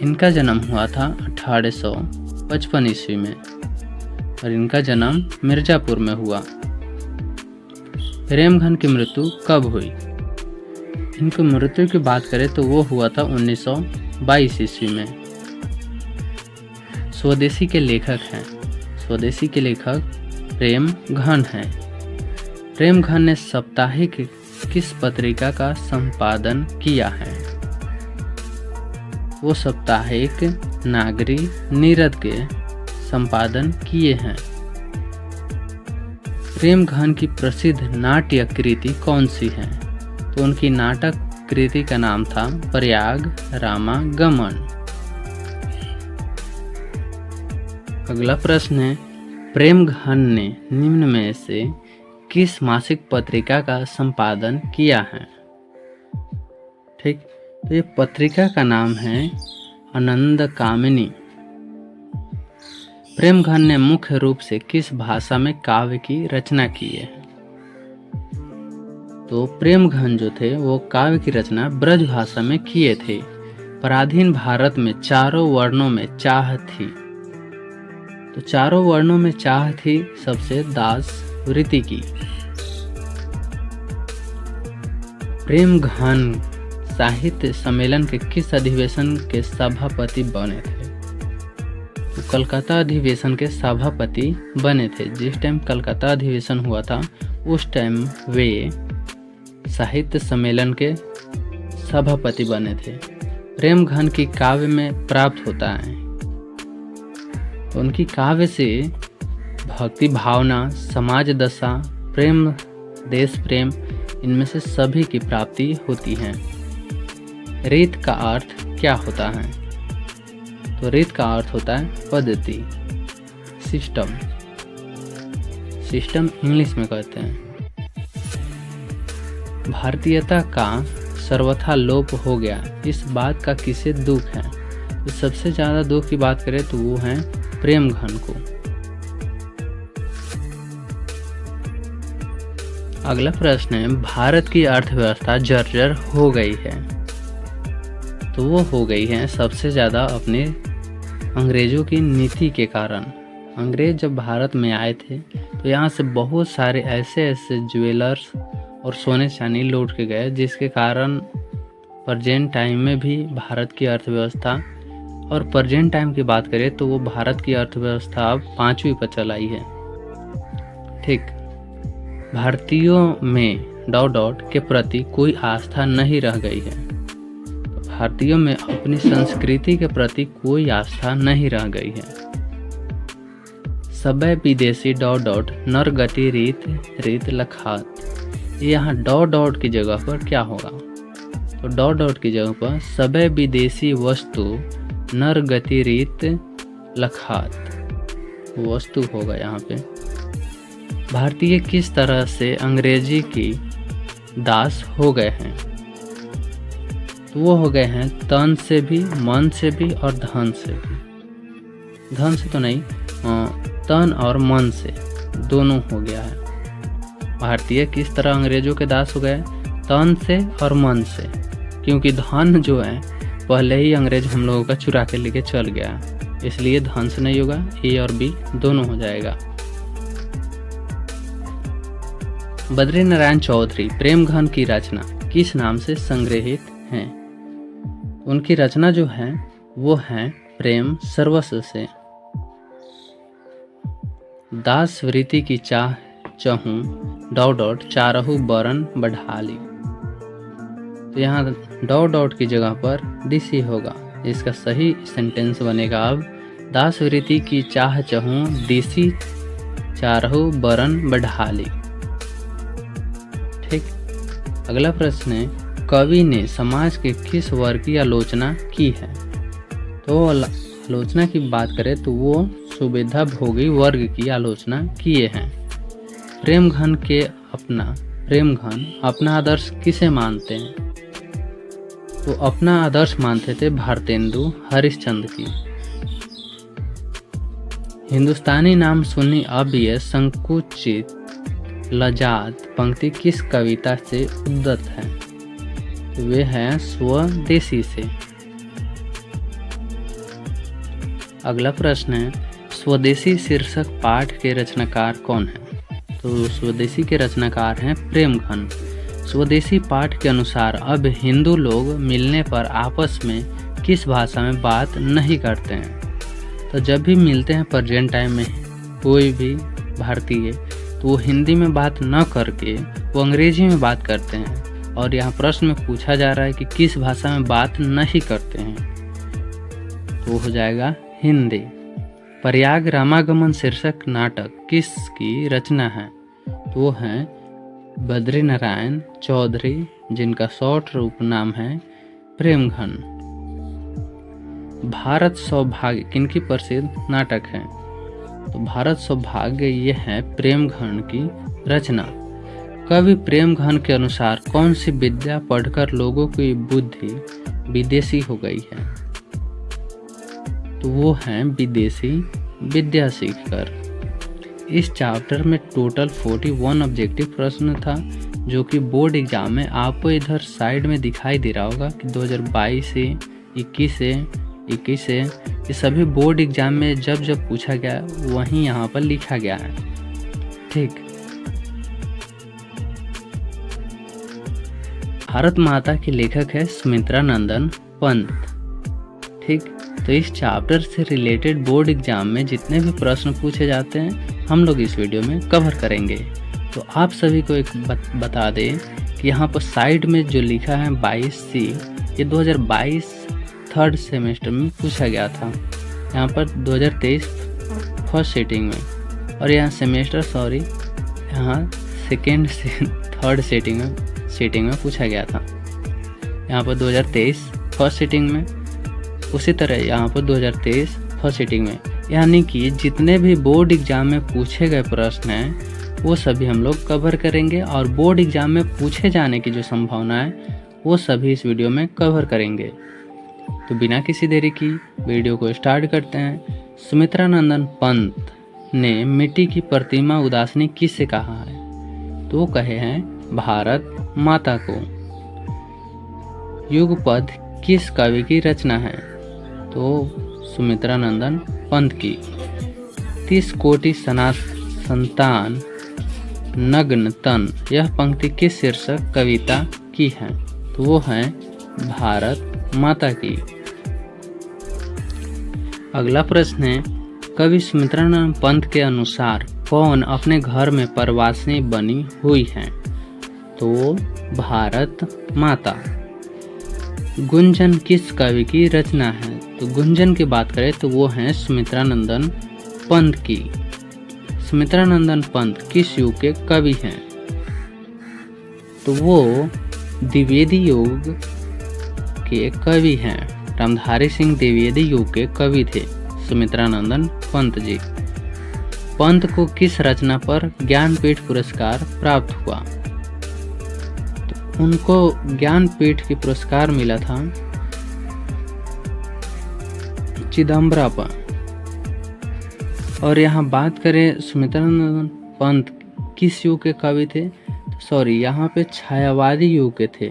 इनका जन्म हुआ था 1855 ईस्वी में और इनका जन्म मिर्जापुर में हुआ। प्रेमघन की मृत्यु कब हुई? इनकी मृत्यु की बात करें तो वो हुआ था 1922 ईस्वी में। स्वदेशी के लेखक हैं। स्वदेशी के लेखक प्रेमघन हैं। प्रेमघन ने साप्ताहिक किस पत्रिका का संपादन किया है? वो साप्ताहिक नागरी नीरद के संपादन किए हैं। प्रेमघन की प्रसिद्ध नाट्य कृति कौन सी है? तो उनकी नाटक कृति का नाम था प्रयाग रामागमन। अगला प्रश्न है, प्रेमघन ने निम्न में से किस मासिक पत्रिका का संपादन किया है? ठीक, तो ये पत्रिका का नाम है आनंद कामिनी। प्रेमघन ने मुख्य रूप से किस भाषा में काव्य की रचना की है? तो प्रेमघन जो थे वो काव्य की रचना ब्रज भाषा में किए थे। पराधीन भारत में चारों वर्णों में चाह थी। तो चारों वर्णों में चाह थी सबसे दास वृत्ति की। प्रेमघन साहित्य सम्मेलन के किस अधिवेशन के सभापति बने थे? तो कलकत्ता अधिवेशन के सभापति बने थे। जिस टाइम कलकत्ता अधिवेशन हुआ था उस टाइम वे साहित्य सम्मेलन के सभापति बने थे। प्रेमघन की काव्य में प्राप्त होता है तो उनकी काव्य से भक्ति भावना, समाज दशा, प्रेम, देश प्रेम, इनमें से सभी की प्राप्ति होती है। रीत का अर्थ क्या होता है? तो रीत का अर्थ होता है पद्धति, सिस्टम। सिस्टम इंग्लिश में कहते हैं। भारतीयता का सर्वथा लोप हो गया, इस बात का किसे दुख है? तो सबसे ज़्यादा दुख की बात करें तो वो है प्रेमघन को। अगला प्रश्न है, भारत की अर्थव्यवस्था जर्जर हो गई है। तो वो हो गई है सबसे ज़्यादा अपने अंग्रेज़ों की नीति के कारण। अंग्रेज जब भारत में आए थे तो यहाँ से बहुत सारे ऐसे ज्वेलर्स और सोने चांदी लूट के गए, जिसके कारण प्रेजेंट टाइम में भी भारत की अर्थव्यवस्था, और प्रेजेंट टाइम की बात करें तो वो भारत की अर्थव्यवस्था अब 5वीं पर चल आई है। ठीक, भारतीयों में ... के प्रति कोई आस्था नहीं रह गई है। भारतीयों में अपनी संस्कृति के प्रति कोई आस्था नहीं रह गई है। सबे विदेशी ... नरगति रीत लखात। यहाँ ... की जगह पर क्या होगा? तो ... की जगह पर सबे विदेशी वस्तु नरगति रीत लखात वस्तु होगा यहाँ पे। भारतीय किस तरह से अंग्रेजी की दास हो गए हैं? तो वो हो गए हैं तन से भी, मन से भी और धन से भी। धन से तो नहीं, तन और मन से दोनों हो गया है। भारतीय किस तरह अंग्रेजों के दास हो गए? तन से और मन से, क्योंकि धन जो है पहले ही अंग्रेज हम लोगों का चुरा के लेके चल गया, इसलिए धन से नहीं होगा, ए और बी दोनों हो जाएगा। बद्रीनारायण चौधरी प्रेमघन की रचना किस नाम से संग्रहित हैं? उनकी रचना जो है वो है प्रेम सर्वस्व से। दास वृत्ति की चाह चहूँ ... चारहु बरन बढ़ाली। तो यहाँ ... की जगह पर दिसी होगा। इसका सही सेंटेंस बनेगा अब दास वृत्ति की चाह चहूँ दिसी चारहु बरन बढ़ाली। ठीक, अगला प्रश्न है, कवि ने समाज के किस वर्ग की आलोचना की है? तो आलोचना की बात करें तो वो सुविधा भोगी वर्ग की आलोचना किए हैं। प्रेमघन अपना आदर्श किसे मानते हैं? तो अपना आदर्श मानते थे भारतेंदु हरिश्चंद्र की। हिंदुस्तानी नाम सुनी अब ये संकुचित लजात पंक्ति किस कविता से उद्धत है? तो वे है स्वदेशी से। अगला प्रश्न है, स्वदेशी शीर्षक पाठ के रचनाकार कौन है? तो स्वदेशी के रचनाकार हैं प्रेमघन। स्वदेशी पाठ के अनुसार अब हिंदू लोग मिलने पर आपस में किस भाषा में बात नहीं करते हैं? तो जब भी मिलते हैं प्रेजेंट टाइम में कोई भी भारतीय, तो वो हिंदी में बात न करके वो अंग्रेजी में बात करते हैं। और यहाँ प्रश्न में पूछा जा रहा है कि किस भाषा में बात नहीं करते हैं, तो हो जाएगा हिंदी। प्रयाग रामागमन शीर्षक नाटक किसकी रचना है? तो वो है बद्रीनारायण चौधरी, जिनका शॉर्ट रूप नाम है प्रेमघन। भारत सौभाग्य किनकी प्रसिद्ध नाटक है? तो भारत सौभाग्य ये है प्रेमघन की रचना। कवि प्रेमघन के अनुसार कौन सी विद्या पढ़कर लोगों की बुद्धि विदेशी हो गई है? तो वो है विदेशी विद्या सीखकर। इस चैप्टर में टोटल 41 ऑब्जेक्टिव प्रश्न था, जो कि बोर्ड एग्जाम में आपको इधर साइड में दिखाई दे रहा होगा कि 2022 से 21 से ये सभी बोर्ड एग्जाम में जब पूछा गया वहीं यहाँ पर लिखा गया है। ठीक, भारत माता के लेखक है सुमित्रा नंदन पंत। ठीक, तो इस चैप्टर से रिलेटेड बोर्ड एग्जाम में जितने भी प्रश्न पूछे जाते हैं हम लोग इस वीडियो में कवर करेंगे। तो आप सभी को एक बता दें कि यहाँ पर साइड में जो लिखा है 22C, ये 2022 थर्ड सेमेस्टर में पूछा गया था। यहाँ पर 2023 फर्स्ट सीटिंग में, और यहाँ सेमेस्टर यहाँ सेकेंड से थर्ड सीटिंग में पूछा गया था। यहाँ पर 2023 फर्स्ट सीटिंग में, उसी तरह यहाँ पर 2023 फर्स्ट सीटिंग में, यानी कि जितने भी बोर्ड एग्जाम में पूछे गए प्रश्न हैं वो सभी हम लोग कवर करेंगे, और बोर्ड एग्जाम में पूछे जाने की जो संभावना है वो सभी इस वीडियो में कवर करेंगे। तो बिना किसी देरी की वीडियो को स्टार्ट करते हैं। सुमित्रानंदन पंत ने मिट्टी की प्रतिमा उदासनी किससे कहा है? तो वो कहे हैं भारत माता को। युगपद किस कवि की रचना है? तो सुमित्रानंदन पंत की। 30 कोटि संतान नग्न तन, यह पंक्ति किस शीर्षक कविता की है? तो वो है भारत माता की। अगला प्रश्न है, कवि सुमित्रानंदन पंत के अनुसार कौन अपने घर में प्रवासिनी बनी हुई है? तो भारत माता। गुंजन किस कवि की रचना है? तो गुंजन की बात करें तो वो है सुमित्रानंदन पंत की। सुमित्रानंदन पंत किस युग के कवि हैं? तो वो द्विवेदी युग के कवि हैं। रामधारी सिंह द्विवेदी युग के कवि थे सुमित्रानंदन पंत जी। पंत को किस रचना पर ज्ञानपीठ पुरस्कार प्राप्त हुआ? तो उनको ज्ञानपीठ की पुरस्कार मिला था चिदम्बरा पर। और यहाँ बात करें सुमित्रानंदन पंत किस युग के कवि थे? यहाँ पे छायावादी युग के थे,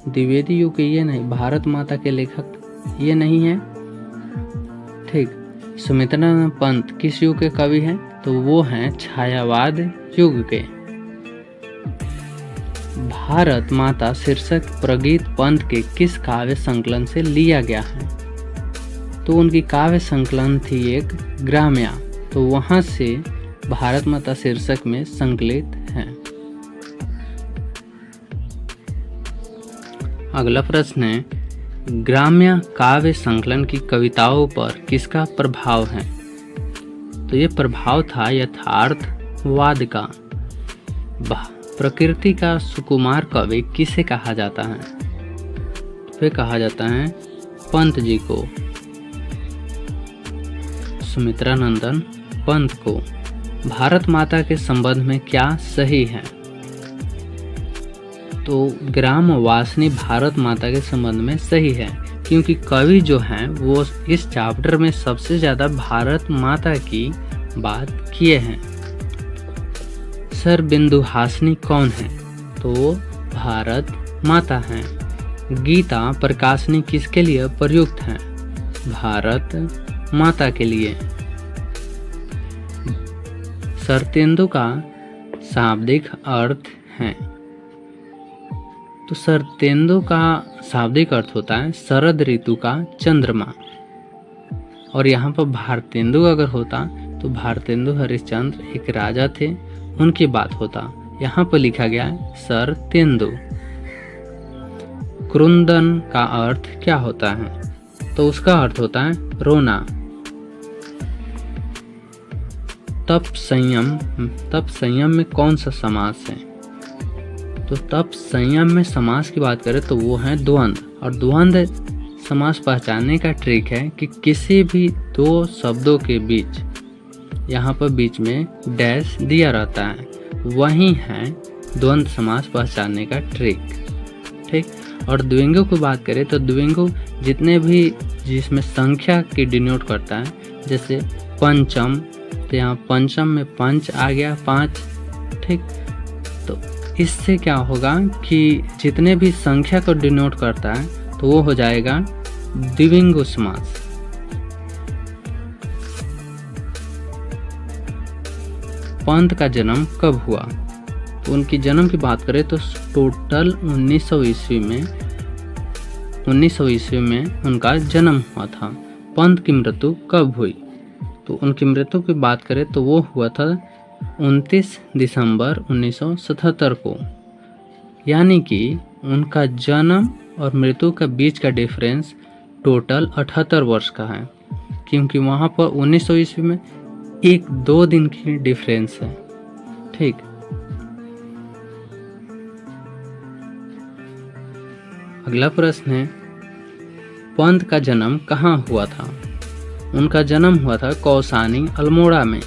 द्विवेदी युग के ये नहीं, भारत माता के लेखक ये नहीं है। ठीक, सुमित्रानंदन पंत किस युग के कवि हैं? तो वो हैं छायावाद युग के। भारत माता शीर्षक प्रगीत पंत के किस काव्य संकलन से लिया गया है? तो उनकी काव्य संकलन थी एक ग्राम्या, तो वहां से भारत माता शीर्षक में संकलित है। अगला प्रश्न है, ग्राम्य काव्य संकलन की कविताओं पर किसका प्रभाव है? तो ये प्रभाव था यथार्थवाद का। प्रकृति का सुकुमार कवि किसे कहा जाता है? वे कहा जाता है पंत जी को, सुमित्रानंदन पंत को। भारत माता के संबंध में क्या सही है? तो ग्राम वासनी भारत माता के संबंध में सही है, क्योंकि कवि जो हैं वो इस चैप्टर में सबसे ज़्यादा भारत माता की बात किए हैं। सर बिंदु हासनी कौन है? तो भारत माता हैं। गीता प्रकाशनी किसके लिए प्रयुक्त है? भारत माता के लिए। शरतेंदु का शाब्दिक अर्थ है? तो शरतेंदु का शाब्दिक अर्थ होता है शरद ऋतु का चंद्रमा। और यहाँ पर भारतेंदु अगर होता तो भारतेंदु हरिश्चंद्र एक राजा थे, उनकी बात होता। यहाँ पर लिखा गया है शरतेंदु। क्रुंदन का अर्थ क्या होता है? तो उसका अर्थ होता है रोना। तप संयम में कौन सा समास है? तो तप संयम में समास की बात करें तो वो है द्वंद्व। और द्वंद्व समास पहचानने का ट्रिक है कि किसी भी दो शब्दों के बीच, यहाँ पर बीच में डैश दिया रहता है, वही है द्वंद्व समास पहचानने का ट्रिक। ठीक, और द्विंगु की बात करें तो द्विंगु जितने भी जिसमें संख्या की डिनोट करता है, जैसे पंचम, तो यहाँ पंचम में पंच आ गया 5। ठीक, तो इससे क्या होगा कि जितने भी संख्या को डिनोट करता है तो वो हो जाएगा द्विंगु समास। पंत का जन्म कब हुआ? तो उनकी जन्म की बात करें तो टोटल 1900 ईस्वी में उनका जन्म हुआ था। पंत की मृत्यु कब हुई? तो उनकी मृत्यु की बात करें तो वो हुआ था 29 दिसंबर 1977 को, यानी कि उनका जन्म और मृत्यु का बीच का डिफरेंस टोटल 78 वर्ष का है। क्योंकि वहाँ पर 1900 ईस्वी में 1-2 दिन की डिफरेंस है। ठीक, अगला प्रश्न है, पंत का जन्म कहाँ हुआ था? उनका जन्म हुआ था कौसानी अल्मोड़ा में।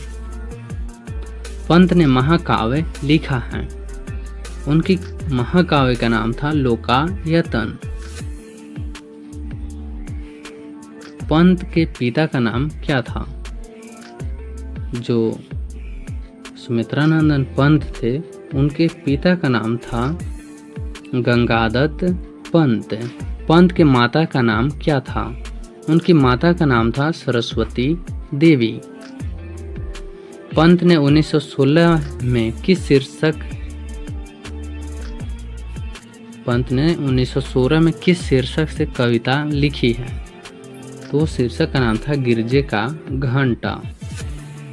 पंत ने महाकाव्य लिखा है। उनकी महाकाव्य का नाम था लोकायतन। पंत के पिता का नाम क्या था? जो सुमित्रानंदन पंत थे, उनके पिता का नाम था गंगादत्त पंत। पंत के माता का नाम क्या था? उनकी माता का नाम था सरस्वती देवी। पंत ने 1916 में किस शीर्षक से कविता लिखी है? तो शीर्षक का नाम था गिरजे का घंटा।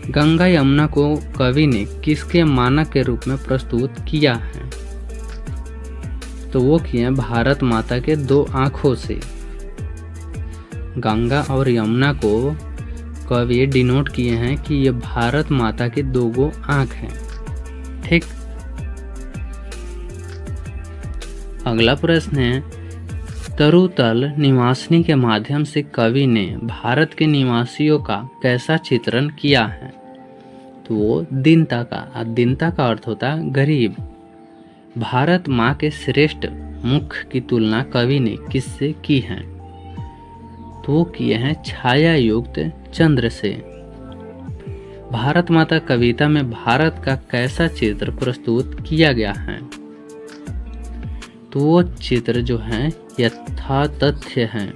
गंगा यमुना को कवि ने किसके मानक के रूप में प्रस्तुत किया है? तो वो किए हैं भारत माता के 2 आँखों से। गंगा और यमुना को कवि डिनोट किए हैं कि ये भारत माता की 2 आँख हैं। ठीक, अगला प्रश्न है, तरुतल निवासिनी के माध्यम से कवि ने भारत के निवासियों का कैसा चित्रण किया है? तो वो दीनता का। दीनता का अर्थ होता है गरीब। भारत माँ के श्रेष्ठ मुख की तुलना कवि ने किससे की है? तो वो किए हैं छाया युक्त चंद्र से। भारत माता कविता में भारत का कैसा चित्र प्रस्तुत किया गया है? तो वो चित्र जो है यथातथ्य है।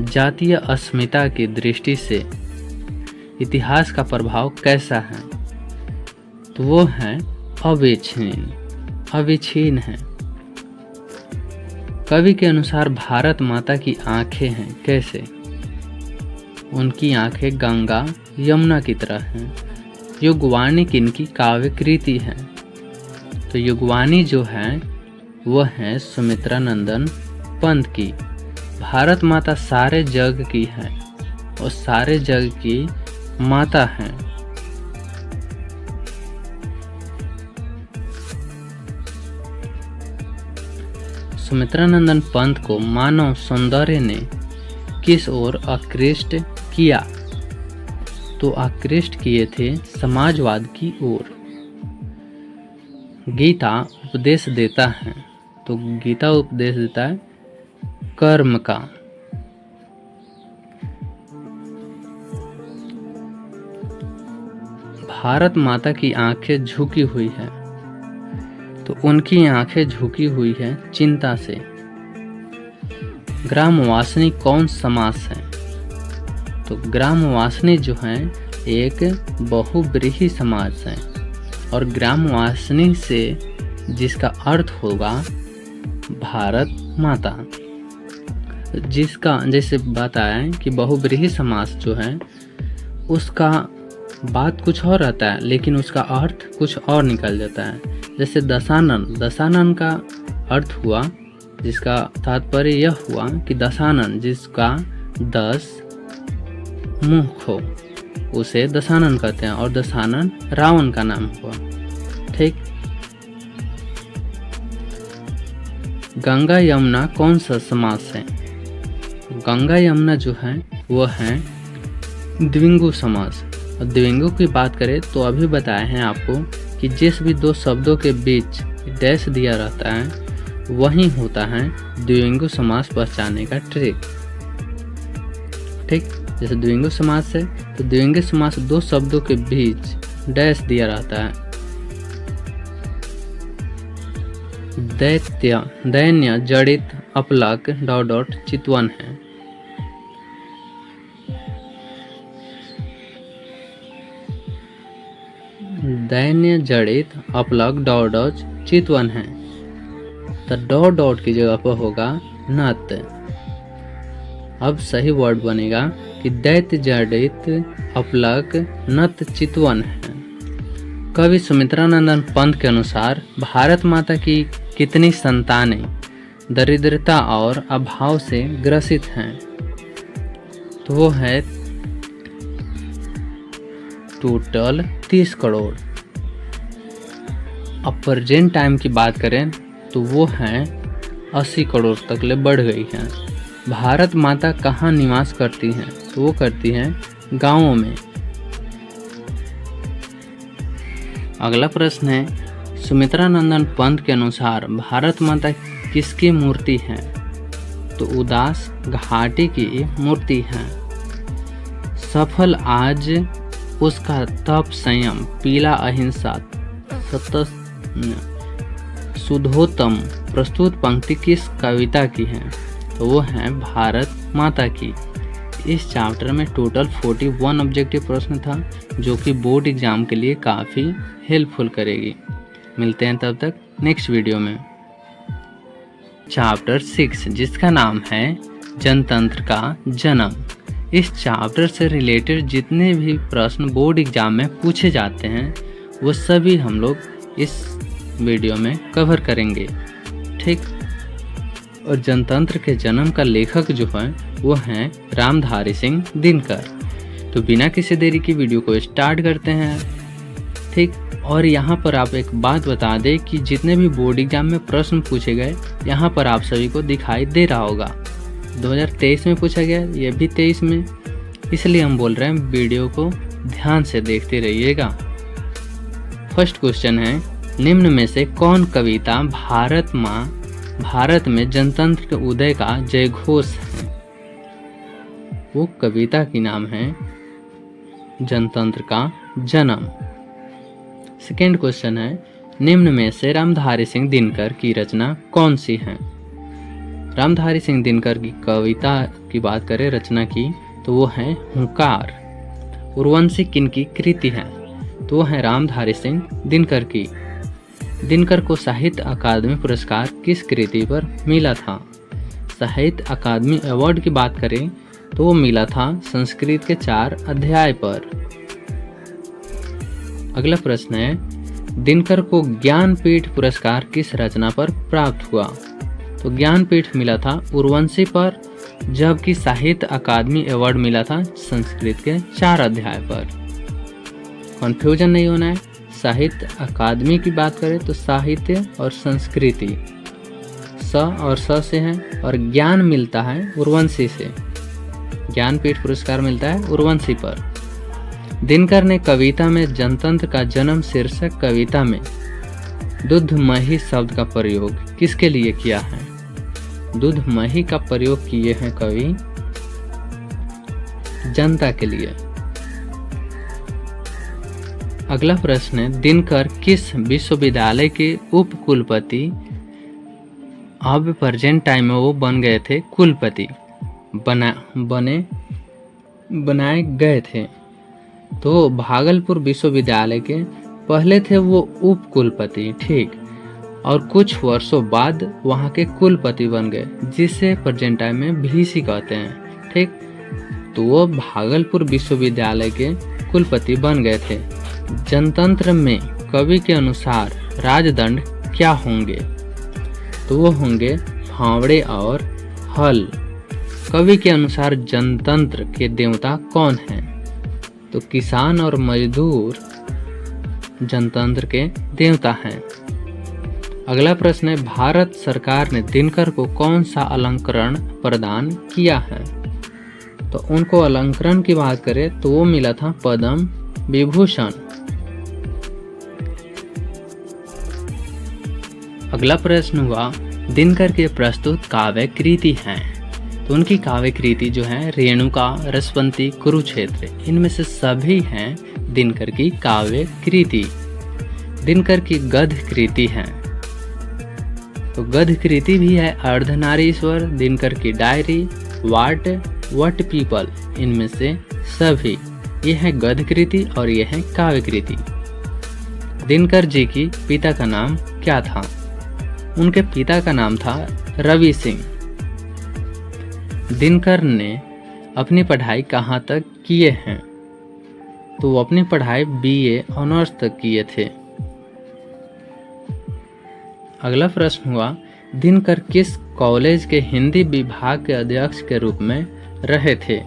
जातीय अस्मिता की दृष्टि से इतिहास का प्रभाव कैसा है? तो वो है अविच्छिन्न है। कवि के अनुसार भारत माता की आंखें हैं कैसे? उनकी आंखें गंगा यमुना की तरह हैं। युगवाणी किनकी काव्य कृति है? तो युगवाणी जो है वह है सुमित्रानंदन पंत की। भारत माता सारे जग की है और सारे जग की माता है। सुमित्रानंदन पंत को मानव सौंदर्य ने किस ओर आकृष्ट किया? तो आकृष्ट किए थे समाजवाद की ओर। गीता उपदेश देता है, तो गीता उपदेश देता है कर्म का। भारत माता की आंखें झुकी हुई है, तो उनकी आंखें झुकी हुई है चिंता से। ग्रामवासिनी कौन समास है? तो ग्रामवासिनी जो है एक बहुब्रीही समास है और ग्रामवासिनी से जिसका अर्थ होगा भारत माता। जिसका जैसे बताया कि बहुब्रीही समास जो है उसका बात कुछ और रहता है लेकिन उसका अर्थ कुछ और निकल जाता है। जैसे दशानन का अर्थ हुआ, जिसका तात्पर्य यह हुआ कि दशानन जिसका 10 मुख हो उसे दशानन कहते हैं और दशानन रावण का नाम हुआ। ठीक, गंगा यमुना कौन सा समास है? गंगा यमुना जो है वह है द्विगु समास। और द्विगु की बात करें तो अभी बताए हैं आपको कि जिस भी 2 शब्दों के बीच डैश दिया रहता है वही होता है द्विगु समास पहचानने का ट्रिक। ठीक, जैसे द्विगु समास है तो द्विगु समास 2 शब्दों के बीच डैश दिया रहता है। दैन्य जड़ित अपलक ... चितवन है। दैन्य जड़ित अपलक ... चितवन है। तो ... की जगह पर होगा नत। अब सही वर्ड बनेगा कि दैत्य जड़ित अपलक नत चितवन है। कवि सुमित्रानंदन पंत के अनुसार भारत माता की कितनी संतानें दरिद्रता और अभाव से ग्रसित हैं? तो वो है टोटल 30 करोड़। अब प्रेजेंट टाइम की बात करें तो वो हैं 80 करोड़ तक ले बढ़ गई हैं। भारत माता कहाँ निवास करती हैं? तो वो करती हैं गाँवों में। अगला प्रश्न है सुमित्रा नंदन पंत के अनुसार भारत माता किसकी मूर्ति है? तो उदास घाटी की मूर्ति है। सफल आज उसका तप संयम, पीला अहिंसा, सतत शुद्धोत्तम प्रस्तुत पंक्ति किस कविता की है? तो वो है भारत माता की। इस चैप्टर में टोटल 41 ऑब्जेक्टिव प्रश्न था जो कि बोर्ड एग्जाम के लिए काफ़ी हेल्पफुल करेगी। मिलते हैं तब तक नेक्स्ट वीडियो में। चैप्टर 6 जिसका नाम है जनतंत्र का जन्म। इस चैप्टर से रिलेटेड जितने भी प्रश्न बोर्ड एग्जाम में पूछे जाते हैं वो सभी हम लोग इस वीडियो में कवर करेंगे, ठीक। और जनतंत्र के जन्म का लेखक जो है वो हैं रामधारी सिंह दिनकर। तो बिना किसी देरी की वीडियो को स्टार्ट करते हैं, ठीक। और यहाँ पर आप एक बात बता दें कि जितने भी बोर्ड एग्जाम में प्रश्न पूछे गए यहाँ पर आप सभी को दिखाई दे रहा होगा। 2023 में पूछा गया, ये भी 23 में, इसलिए हम बोल रहे हैं वीडियो को ध्यान से देखते रहिएगा। फर्स्ट क्वेश्चन है निम्न में से कौन कविता भारत में जनतंत्र के उदय का जयघोष है? वो कविता की नाम है जनतंत्र का जन्म। सेकेंड क्वेश्चन है निम्न में से रामधारी सिंह दिनकर की रचना कौन सी है? रामधारी सिंह दिनकर की कविता की बात करें रचना की तो वो है हुंकार। उर्वशी किनकी कृति है? तो वो है रामधारी सिंह दिनकर की। दिनकर को साहित्य अकादमी पुरस्कार किस कृति पर मिला था? साहित्य अकादमी अवार्ड की बात करें तो वो मिला था संस्कृत के 4 अध्याय पर। अगला प्रश्न है दिनकर को ज्ञानपीठ पुरस्कार किस रचना पर प्राप्त हुआ? तो ज्ञानपीठ मिला था उर्वशी पर, जबकि साहित्य अकादमी अवार्ड मिला था संस्कृत के 4 अध्याय पर। कंफ्यूजन नहीं होना है। साहित्य अकादमी की बात करें तो साहित्य और संस्कृति स और स से है, और ज्ञान मिलता है उर्वशी से। ज्ञानपीठ पुरस्कार मिलता है उर्वशी पर। दिनकर ने कविता में जनतंत्र का जन्म शीर्षक कविता में दुधमही शब्द का प्रयोग किसके लिए किया है? दुधमही का प्रयोग किए हैं कवि जनता के लिए। अगला प्रश्न है दिनकर किस विश्वविद्यालय के उप कुलपति, अब प्रेजेंट टाइम में वो बन गए थे कुलपति, बनाए गए थे? तो भागलपुर विश्वविद्यालय के पहले थे वो उप कुलपति, ठीक, और कुछ वर्षों बाद वहाँ के कुलपति बन गए जिसे प्रेजेंट टाइम में VC कहते हैं, ठीक। तो वो भागलपुर विश्वविद्यालय के कुलपति बन गए थे। जनतंत्र में कवि के अनुसार राजदंड क्या होंगे? तो वो होंगे फावड़े और हल। कवि के अनुसार जनतंत्र के देवता कौन हैं? तो किसान और मजदूर जनतंत्र के देवता हैं। अगला प्रश्न है भारत सरकार ने दिनकर को कौन सा अलंकरण प्रदान किया है? तो उनको अलंकरण की बात करें तो वो मिला था पद्म विभूषण। अगला प्रश्न हुआ दिनकर के प्रस्तुत काव्य कृति हैं। तो उनकी काव्य कृति जो है रेणुका, रसवंती, कुरुक्षेत्र, इनमें से सभी हैं दिनकर की काव्य कृति। दिनकर की गद्य कृति है, तो गद्य कृति भी है अर्धनारीश्वर, दिनकर की डायरी, वट पीपल, इनमें से सभी ये है गद्य कृति और ये है काव्य कृति। दिनकर जी की पिता का नाम क्या था? उनके पिता का नाम था रवि सिंह। दिनकर ने अपनी पढ़ाई कहाँ तक किए हैं? तो वो अपनी पढ़ाई BA ऑनर्स तक किए थे। अगला प्रश्न हुआ दिनकर किस कॉलेज के हिंदी विभाग के अध्यक्ष के रूप में रहे थे?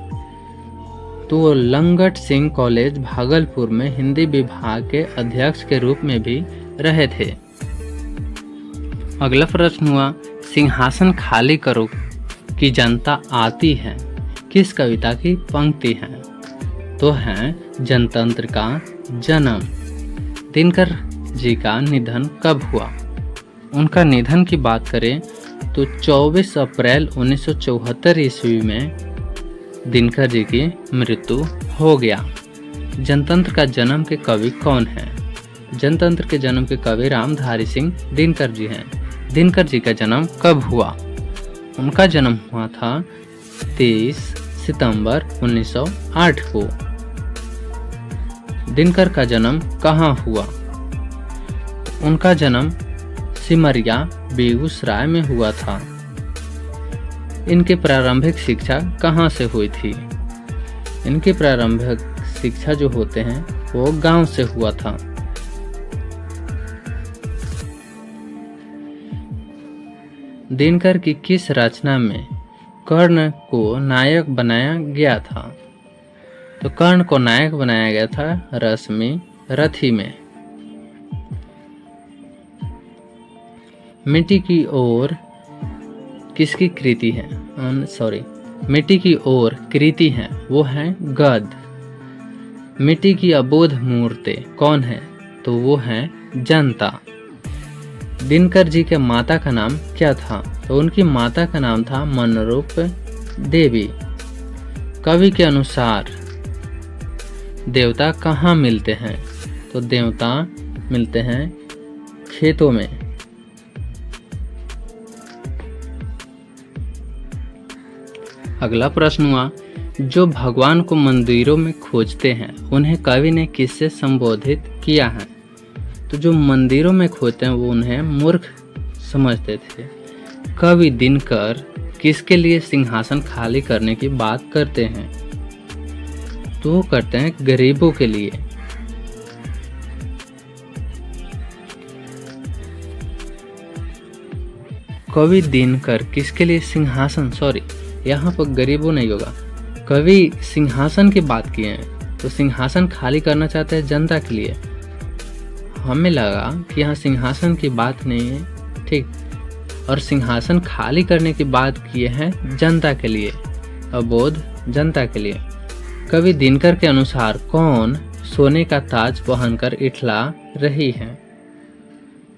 तो वो लंगट सिंह कॉलेज भागलपुर में हिंदी विभाग के अध्यक्ष के रूप में भी रहे थे। अगला प्रश्न हुआ, सिंहासन खाली करो कि जनता आती है, किस कविता की पंक्ति है? तो है जनतंत्र का जन्म। दिनकर जी का निधन कब हुआ? उनका निधन की बात करें तो 24 अप्रैल 1974 ईस्वी में दिनकर जी की मृत्यु हो गया। जनतंत्र का जन्म के कवि कौन हैं? जनतंत्र के जन्म के कवि रामधारी सिंह दिनकर जी हैं। दिनकर जी का जन्म कब हुआ? उनका जन्म हुआ था 23 सितंबर 1908 को। दिनकर का जन्म कहाँ हुआ? उनका जन्म सिमरिया बेगूसराय में हुआ था। इनकी प्रारंभिक शिक्षा कहाँ से हुई थी? इनकी प्रारंभिक शिक्षा जो होते हैं वो गांव से हुआ था। दिनकर की किस रचना में कर्ण को नायक बनाया गया था? तो कर्ण को नायक बनाया गया था रश्मि रथी में। मिट्टी की ओर किसकी कृति है? मिट्टी की ओर कृति है वो है गद्य। मिट्टी की अबोध मूर्ति कौन है? तो वो है जनता। दिनकर जी के माता का नाम क्या था? तो उनकी माता का नाम था मनरूप देवी। कवि के अनुसार देवता कहाँ मिलते हैं? तो देवता मिलते हैं खेतों में। अगला प्रश्न हुआ, जो भगवान को मंदिरों में खोजते हैं उन्हें कवि ने किससे संबोधित किया है? तो जो मंदिरों में खोजते हैं वो उन्हें मूर्ख समझते थे। कवि दिनकर किसके लिए सिंहासन खाली करने की बात करते हैं? तो वो करते हैं गरीबों के लिए। कवि दिनकर किसके लिए सिंहासन, यहाँ पर गरीबों नहीं होगा, कवि सिंहासन की बात किए हैं तो सिंहासन खाली करना चाहते हैं जनता के लिए। हमें लगा कि यहाँ सिंहासन की बात नहीं है, ठीक, और सिंहासन खाली करने की बात किए हैं जनता के लिए, अबोध जनता के लिए। कवि दिनकर के अनुसार कौन सोने का ताज पहनकर इठला रही है?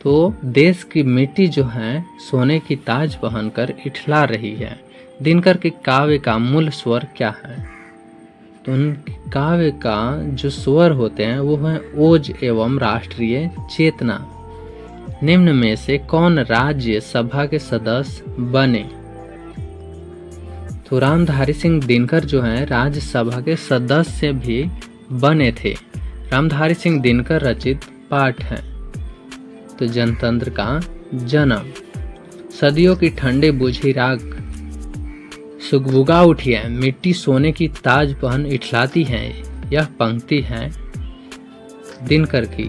तो देश की मिट्टी जो है सोने की ताज पहनकर इठला रही है। दिनकर के काव्य का मूल स्वर क्या है? तो उन काव्य का जो स्वर होते हैं वो है ओज एवं राष्ट्रीय चेतना। निम्न में से कौन राज्य सभा के सदस्य बने? तो रामधारी सिंह दिनकर जो हैं राज्यसभा के सदस्य भी बने थे। रामधारी सिंह दिनकर रचित पाठ है। तो जनतंत्र का जन्म। सदियों की ठंडी बुझी राख सुगबुगा उठी है, मिट्टी सोने की ताज पहन इठलाती है। यह पंक्ति है दिनकर की।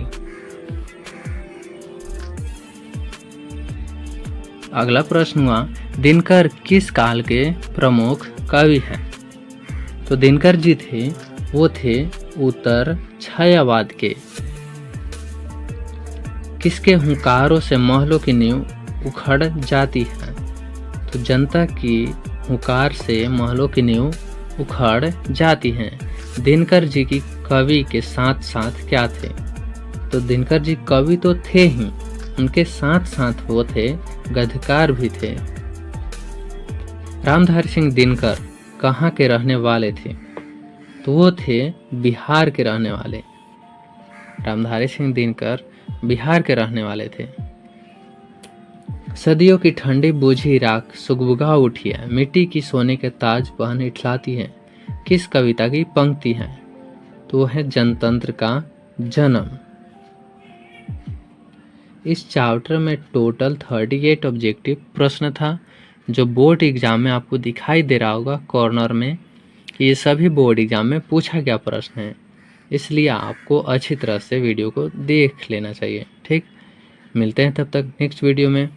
अगला प्रश्न हुआ, दिनकर किस काल के प्रमुख कवि हैं? तो दिनकर जी थे वो थे उत्तर छायावाद के। किसके हुंकारों से महलों की नींव उखड़ जाती है? तो जनता की हुंकार से महलों की नींव उखड़ जाती हैं। दिनकर जी की कवि के साथ साथ क्या थे? तो दिनकर जी कवि तो थे ही, उनके साथ साथ वो थे गद्यकार भी थे। रामधारी सिंह दिनकर कहाँ के रहने वाले थे? तो वो थे बिहार के रहने वाले। रामधारी सिंह दिनकर बिहार के रहने वाले थे। सदियों की ठंडी बूझी राख सुगबुगा उठी है, मिट्टी की सोने के ताज पहन इठलाती है। किस कविता की पंक्ति है? तो वो है जनतंत्र का जन्म। इस चैप्टर में टोटल 38 ऑब्जेक्टिव प्रश्न था, जो बोर्ड एग्जाम में आपको दिखाई दे रहा होगा कॉर्नर में कि ये सभी बोर्ड एग्जाम में पूछा गया प्रश्न है। इसलिए आपको अच्छी तरह से वीडियो को देख लेना चाहिए। ठीक, मिलते हैं तब तक नेक्स्ट वीडियो में।